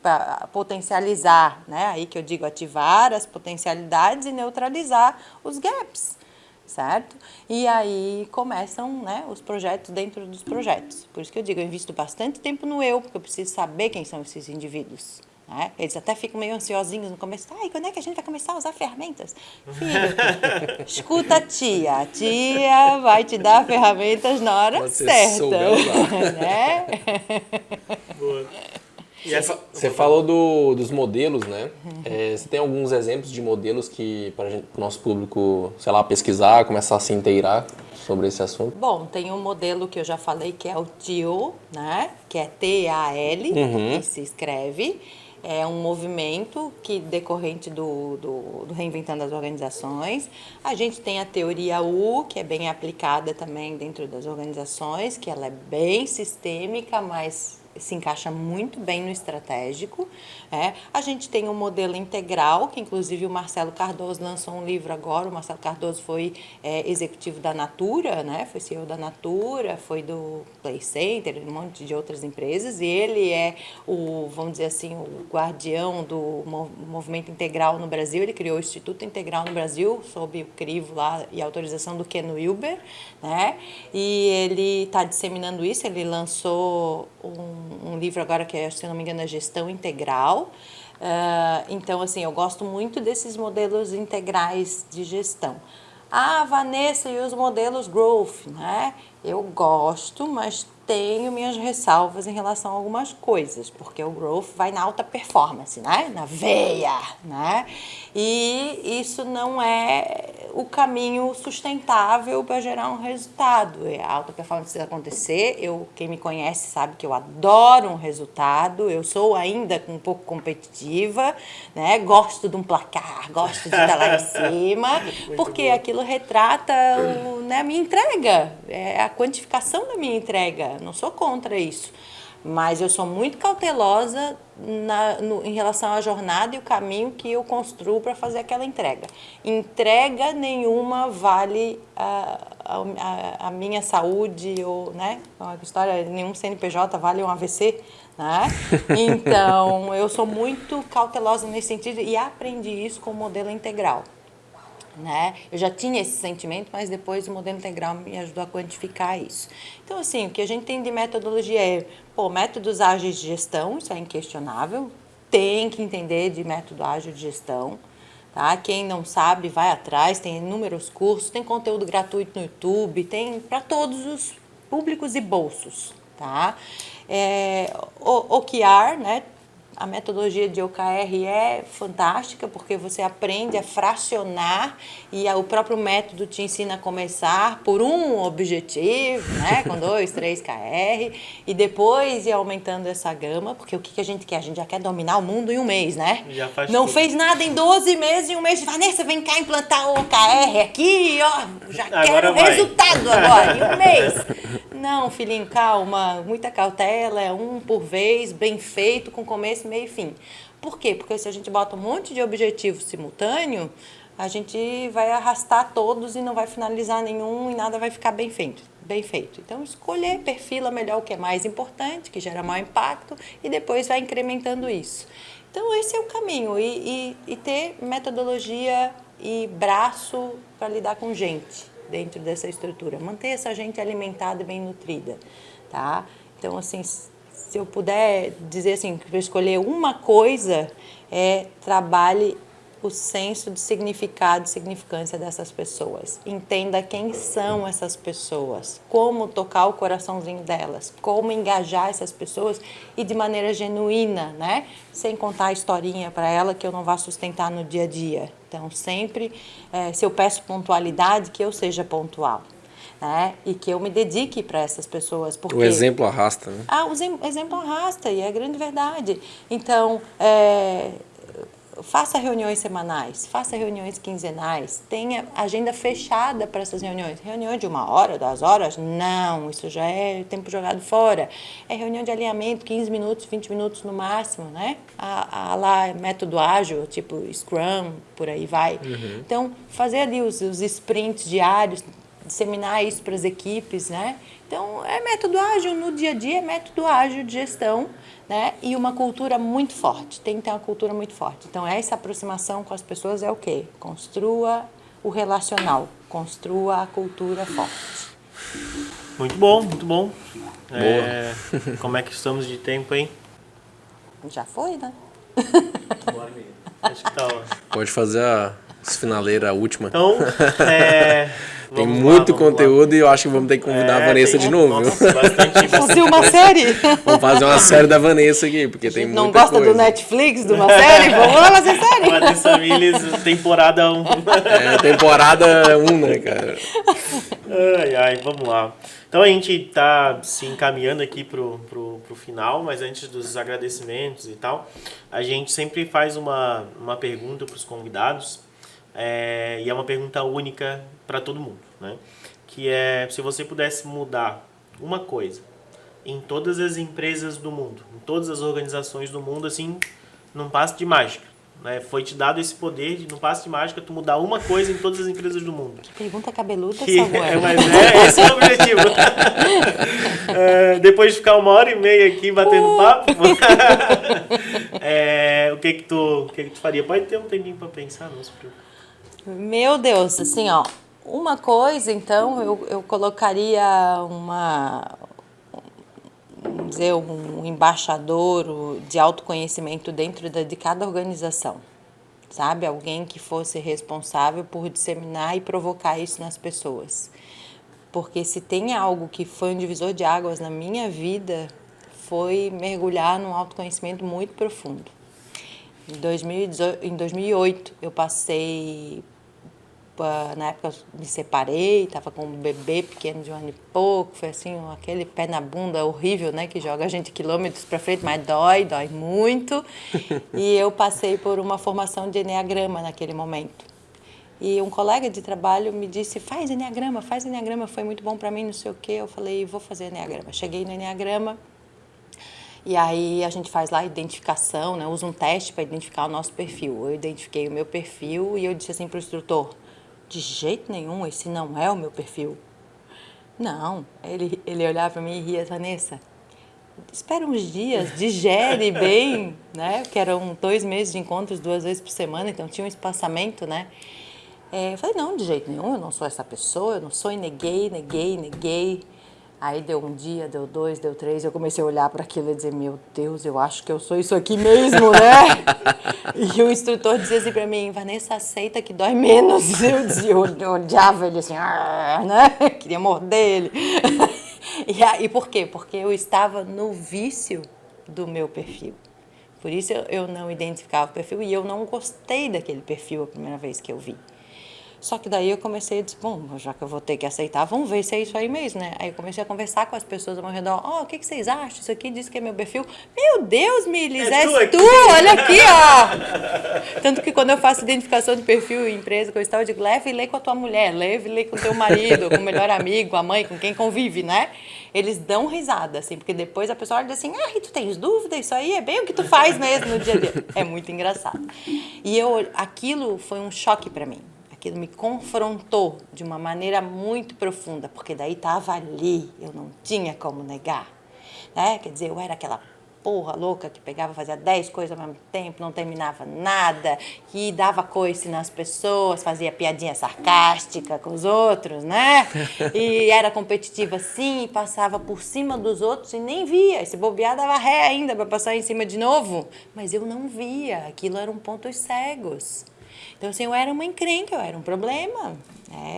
para potencializar, aí que eu digo ativar as potencialidades e neutralizar os gaps, certo? E aí começam, os projetos dentro dos projetos. Por isso que eu digo, eu invisto bastante tempo no porque eu preciso saber quem são esses indivíduos. né? Eles até ficam meio ansiosinhos no começo. Ai, quando é que a gente vai começar a usar ferramentas? Filho, escuta a tia vai te dar ferramentas na hora Quando você certa. souber usar. Né? Boa. E Você falou dos modelos, né? Você tem alguns exemplos de modelos que para o nosso público, sei lá, pesquisar, começar a se inteirar sobre esse assunto? Bom, tem um modelo que eu já falei que é o TIL, né? Que é T-A-L, que se escreve. É um movimento que decorrente do Reinventando as Organizações. A gente tem a teoria U, que é bem aplicada também dentro das organizações, que ela é bem sistêmica, mas se encaixa muito bem no estratégico. A gente tem um modelo integral, que inclusive o Marcelo Cardoso lançou um livro agora. O Marcelo Cardoso foi executivo da Natura, né? Foi CEO da Natura, foi do Play Center, um monte de outras empresas, e ele é vamos dizer assim, o guardião do movimento integral no Brasil. Ele criou o Instituto Integral no Brasil, sob o crivo lá e autorização do Ken Wilber, né? E ele está disseminando isso. Ele lançou um livro agora que é, se não me engano, a Gestão Integral. Então, assim, eu gosto muito desses modelos integrais de gestão. Ah, Vanessa, e os modelos growth, né? Eu gosto, mas tenho minhas ressalvas em relação a algumas coisas, porque o growth vai na alta performance, né? Na veia, né? E isso não é o caminho sustentável para gerar um resultado. A alta performance precisa acontecer. Quem me conhece sabe que eu adoro um resultado. Eu sou ainda um pouco competitiva, né? Gosto de um placar, gosto de estar lá em cima, porque aquilo retrata a minha entrega, a quantificação da minha entrega. Não sou contra isso, mas eu sou muito cautelosa em relação à jornada e o caminho que eu construo para fazer aquela entrega. Entrega nenhuma vale a minha saúde, ou, né? Uma história, nenhum CNPJ vale um AVC, né? Então, eu sou muito cautelosa nesse sentido e aprendi isso com o modelo integral. Né? Eu já tinha esse sentimento, mas depois o modelo integral me ajudou a quantificar isso. Então, assim, o que a gente tem de metodologia é, métodos ágeis de gestão, isso é inquestionável, tem que entender de método ágil de gestão, tá? Quem não sabe, vai atrás, tem inúmeros cursos, tem conteúdo gratuito no YouTube, tem para todos os públicos e bolsos, tá? OKR, né? A metodologia de OKR é fantástica, porque você aprende a fracionar e o próprio método te ensina a começar por um objetivo, né? Com 2, 3 KR, e depois ir aumentando essa gama, porque o que a gente quer? A gente já quer dominar o mundo em um mês, né? Já faz Não tudo. fez nada em 12 meses, em um mês. Vanessa, vem cá implantar o OKR aqui, ó, já quero resultado agora, em um mês. Não, filhinho, calma, muita cautela, é um por vez, bem feito, com começo, meio e fim. Por quê? Porque se a gente bota um monte de objetivos simultâneo, a gente vai arrastar todos e não vai finalizar nenhum e nada vai ficar bem feito. Então, escolher, perfila melhor o que é mais importante, que gera maior impacto, e depois vai incrementando isso. Então, esse é o caminho, e ter metodologia e braço para lidar com gente dentro dessa estrutura. Manter essa gente alimentada e bem nutrida, tá? Então, assim, se eu puder dizer assim, para escolher uma coisa, trabalhe o senso de significado e significância dessas pessoas. Entenda quem são essas pessoas, como tocar o coraçãozinho delas, como engajar essas pessoas e de maneira genuína, né? Sem contar a historinha para ela que eu não vá sustentar no dia a dia. Então, sempre, se eu peço pontualidade, que eu seja pontual. Né? E que eu me dedique para essas pessoas. Porque... O exemplo arrasta, né? O exemplo arrasta, e é a grande verdade. Então, faça reuniões semanais, faça reuniões quinzenais, tenha agenda fechada para essas reuniões. Reunião de 1 hora, 2 horas? Não, isso já é tempo jogado fora. É reunião de alinhamento, 15 minutos, 20 minutos no máximo, né? Lá, método ágil, tipo Scrum, por aí vai. Então, fazer ali os sprints diários, disseminar isso para as equipes, né? Então, é método ágil no dia a dia, é método ágil de gestão, né? E uma cultura muito forte, tem que ter uma cultura muito forte. Então, essa aproximação com as pessoas é o quê? Construa o relacional, construa a cultura forte. Muito bom, muito bom. Como é que estamos de tempo, hein? Já foi, né? Uma hora e meia. Acho que tá ó. Pode fazer as finaleiras, a última. Então, Tem vamos muito lá, vamos conteúdo e eu acho que vamos ter que convidar a Vanessa de novo, viu? Nossa, bastante Fazer uma série. Vamos fazer uma série da Vanessa aqui, porque tem muita Não gosta coisa. do Netflix, de uma série? Vamos lá fazer série. Vanessa Miles, temporada 1. Temporada 1, né, cara? Ai, vamos lá. Então a gente tá se encaminhando aqui pro final, mas antes dos agradecimentos e tal, a gente sempre faz uma pergunta para os convidados, e é uma pergunta única para todo mundo, né? Que é, se você pudesse mudar uma coisa em todas as empresas do mundo, em todas as organizações do mundo, assim, num passe de mágica, né? Foi te dado esse poder de, num passe de mágica, tu mudar uma coisa em todas as empresas do mundo. Pergunta cabeluda, Mas Samuel. esse é o objetivo. Depois de ficar 1h30 aqui batendo papo, o que que tu faria? Pode ter um tempinho para pensar, não se preocupe. Meu Deus, assim, ó, uma coisa, então, eu colocaria vamos dizer, um embaixador de autoconhecimento dentro de cada organização, sabe? Alguém que fosse responsável por disseminar e provocar isso nas pessoas. Porque se tem algo que foi um divisor de águas na minha vida, foi mergulhar num autoconhecimento muito profundo. Em 2008, eu passei, na época eu me separei, estava com um bebê pequeno de 1 ano e pouco, foi assim, aquele pé na bunda horrível, né, que joga a gente quilômetros para frente, mas dói muito. E eu passei por uma formação de Eneagrama naquele momento. E um colega de trabalho me disse, faz Eneagrama, foi muito bom para mim, não sei o quê. Eu falei, vou fazer Eneagrama. Cheguei no Eneagrama. E aí a gente faz lá a identificação, né? Usa um teste para identificar o nosso perfil. Eu identifiquei o meu perfil e eu disse assim para o instrutor, de jeito nenhum, esse não é o meu perfil. Não, ele olhava para mim e ria, Vanessa, espera uns dias, digere bem, né? Que eram 2 meses de encontros, 2 vezes por semana, então tinha um espaçamento, né? Eu falei, não, de jeito nenhum, eu não sou essa pessoa, eu não sou, e neguei. Aí deu 1 dia, deu 2, deu 3, eu comecei a olhar para aquilo e dizer, meu Deus, eu acho que eu sou isso aqui mesmo, né? E o instrutor dizia assim para mim, Vanessa, aceita que dói menos. Eu odiava ele assim, né? Queria morder ele. E por quê? Porque eu estava no vício do meu perfil. Por isso eu não identificava o perfil e eu não gostei daquele perfil a primeira vez que eu vi. Só que daí eu comecei a dizer, bom, já que eu vou ter que aceitar, vamos ver se é isso aí mesmo, né? Aí eu comecei a conversar com as pessoas ao meu redor, o que vocês acham? Isso aqui diz que é meu perfil. Meu Deus, Milis, és tu, olha aqui, ó! Tanto que quando eu faço identificação de perfil em empresa, eu digo, leve e lê com a tua mulher, leve e lê com o teu marido, com o melhor amigo, com a mãe, com quem convive, né? Eles dão risada, assim, porque depois a pessoa olha e diz assim, e tu tens dúvida? Isso aí é bem o que tu faz mesmo no dia a dia. É muito engraçado. E aquilo foi um choque para mim. Aquilo me confrontou de uma maneira muito profunda, porque daí estava ali, eu não tinha como negar, né? Quer dizer, eu era aquela porra louca que pegava, fazia 10 coisas ao mesmo tempo, não terminava nada, que dava coice nas pessoas, fazia piadinha sarcástica com os outros, né? E era competitiva assim, passava por cima dos outros e nem via. E se bobear, dava ré ainda para passar em cima de novo. Mas eu não via, aquilo eram pontos cegos. Então, assim, eu era uma encrenca, eu era um problema.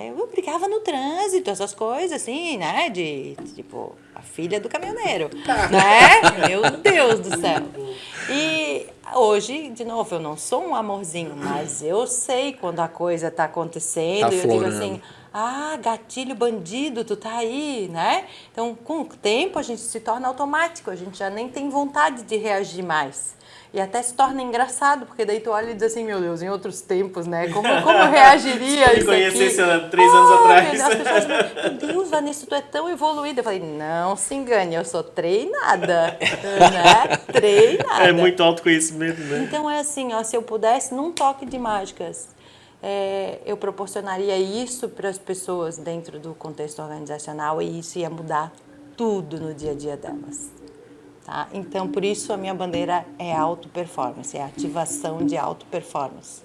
Eu brigava no trânsito, essas coisas, assim, né? Tipo, a filha do caminhoneiro, né? Meu Deus do céu. E hoje, de novo, eu não sou um amorzinho, mas eu sei quando a coisa tá acontecendo. Tá e eu digo florando. assim, gatilho bandido, tu tá aí, né? Então, com o tempo, a gente se torna automático, a gente já nem tem vontade de reagir mais. E até se torna engraçado, porque daí tu olha e diz assim, meu Deus, em outros tempos, né? Como eu reagiria Se isso me conhecesse aqui? há 3 anos atrás. As pessoas meu Deus, Vanessa, tu é tão evoluída. Eu falei, não se engane, eu sou treinada, né? Treinada. É muito autoconhecimento, né? Então é assim, ó, se eu pudesse, num toque de mágicas, eu proporcionaria isso para as pessoas dentro do contexto organizacional e isso ia mudar tudo no dia a dia delas. Tá? Então, por isso, a minha bandeira é auto-performance, é ativação de auto-performance.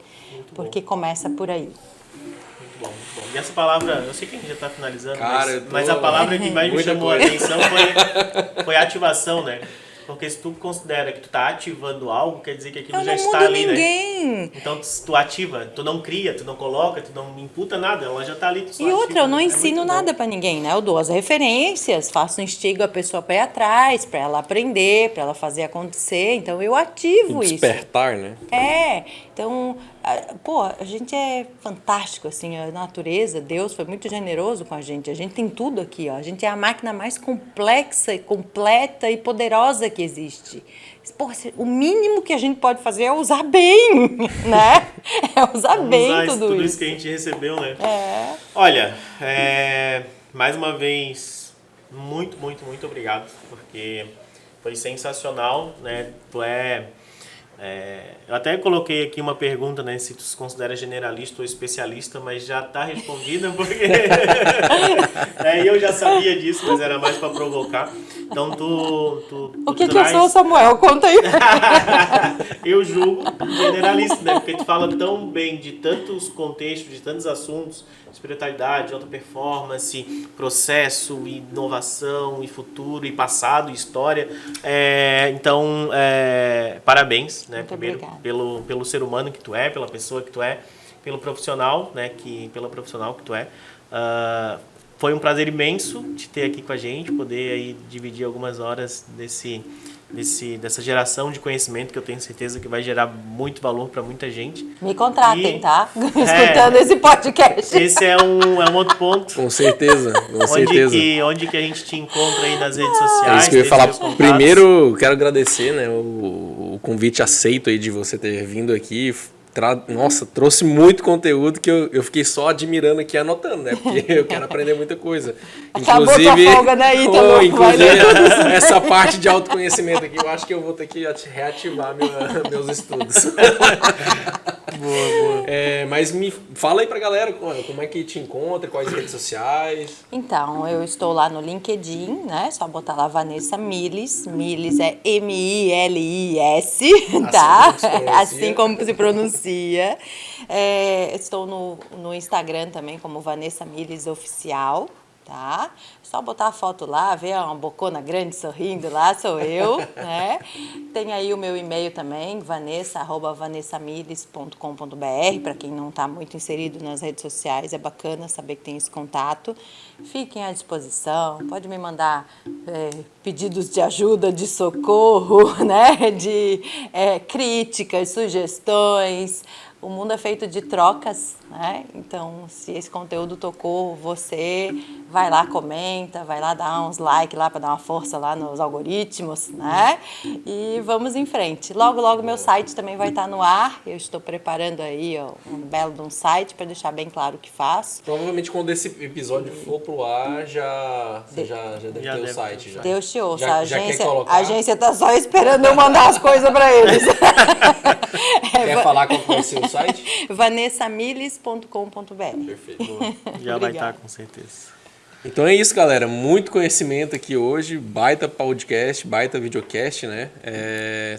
Porque começa por aí. Muito bom, muito bom. E essa palavra, eu sei que a gente já está finalizando, Cara, mas a palavra que mais me Muita chamou a coisa. atenção foi ativação, né? Porque se tu considera que tu tá ativando algo, quer dizer que aquilo Eu já não está mudo ali, né? ninguém. Então tu ativa, tu não cria, tu não coloca, tu não imputa nada, ela já tá ali, tu só E outra, ativa. eu não É ensino muito bom. nada pra ninguém, né? Eu dou as referências, faço um instigo a pessoa pra ir atrás, pra ela aprender, pra ela fazer acontecer. Então eu ativo isso. Despertar, né? Então, pô, a gente é fantástico, assim, a natureza, Deus foi muito generoso com a gente tem tudo aqui, ó. A gente é a máquina mais complexa e completa e poderosa que existe. Pô, o mínimo que a gente pode fazer é usar bem, né? É usar Vamos bem usar tudo isso isso. que a gente recebeu, né? Olha, mais uma vez, muito, muito, muito obrigado, porque foi sensacional, né? Eu até coloquei aqui uma pergunta, né? Se tu se considera generalista ou especialista, mas já está respondida, porque eu já sabia disso, mas era mais para provocar. Então O que eu sou, Samuel? Conta aí. Eu julgo generalista, né? Porque tu fala tão bem de tantos contextos, de tantos assuntos, espiritualidade, alta performance, processo, inovação, e futuro, e passado, e história. Então, parabéns, né? Muito Primeiro obrigada. pelo ser humano que tu é, pela pessoa que tu é, pelo profissional, né? Pela profissional que tu é. Foi um prazer imenso te ter aqui com a gente, poder aí dividir algumas horas dessa geração de conhecimento que eu tenho certeza que vai gerar muito valor para muita gente. Me contratem, tá? É. Escutando esse podcast. Esse é um outro ponto. Com certeza, com certeza. Onde que a gente te encontra aí nas redes sociais? É isso que eu ia tem falar. seus contatos. Primeiro, quero agradecer, né, o convite aceito aí de você ter vindo aqui. Nossa, trouxe muito conteúdo que eu fiquei só admirando aqui, anotando, né? Porque eu quero aprender muita coisa. Acabou tua folga, né, Ítalo? Inclusive, essa parte de autoconhecimento aqui, eu acho que eu vou ter que reativar meus estudos. Boa. Mas me fala aí pra galera como é que te encontra, quais redes sociais. Então, eu estou lá no LinkedIn, né? Só botar lá Vanessa Milis. Milis é M-I-L-I-S, tá? Assim como se pronuncia. Estou no Instagram também como Vanessa Milis Oficial, tá? Só botar a foto lá, ver uma bocona grande sorrindo lá, sou eu, né? Tem aí o meu e-mail também, vanessa@vanessamiles.com.br, para quem não está muito inserido nas redes sociais, é bacana saber que tem esse contato. Fiquem à disposição, pode me mandar pedidos de ajuda, de socorro, né? De críticas, sugestões. O mundo é feito de trocas, né? Então, se esse conteúdo tocou você, vai lá, comenta, vai lá dar uns likes lá para dar uma força lá nos algoritmos, né? E vamos em frente. Logo, logo meu site também vai estar no ar. Eu estou preparando aí um belo de um site para deixar bem claro o que faço. Provavelmente quando esse episódio for pro ar, você já deve ter o site. Já. Deus te ouça. Já A agência tá só esperando eu mandar as coisas para eles. Quer falar qual vai ser o site? vanessamiles.com.br. Perfeito. Boa. Já vai estar, com certeza. Então é isso, galera. Muito conhecimento aqui hoje. Baita podcast, baita videocast, né?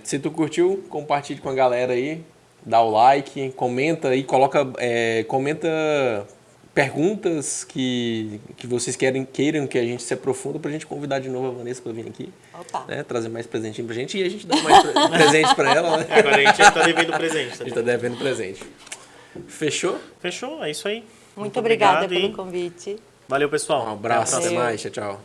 Se tu curtiu, compartilhe com a galera aí. Dá o like, comenta aí, comenta perguntas que vocês queiram que a gente se aprofunda pra gente convidar de novo a Vanessa pra vir aqui. Opa. Né? Trazer mais presentinho pra gente e a gente dá mais presente pra ela, né? Agora a gente já tá devendo presente. A gente tá devendo presente. Fechou? Fechou, é isso aí. Muito obrigada obrigado pelo e convite. valeu, pessoal. Um abraço, Até a até próxima. mais. Tchau, tchau.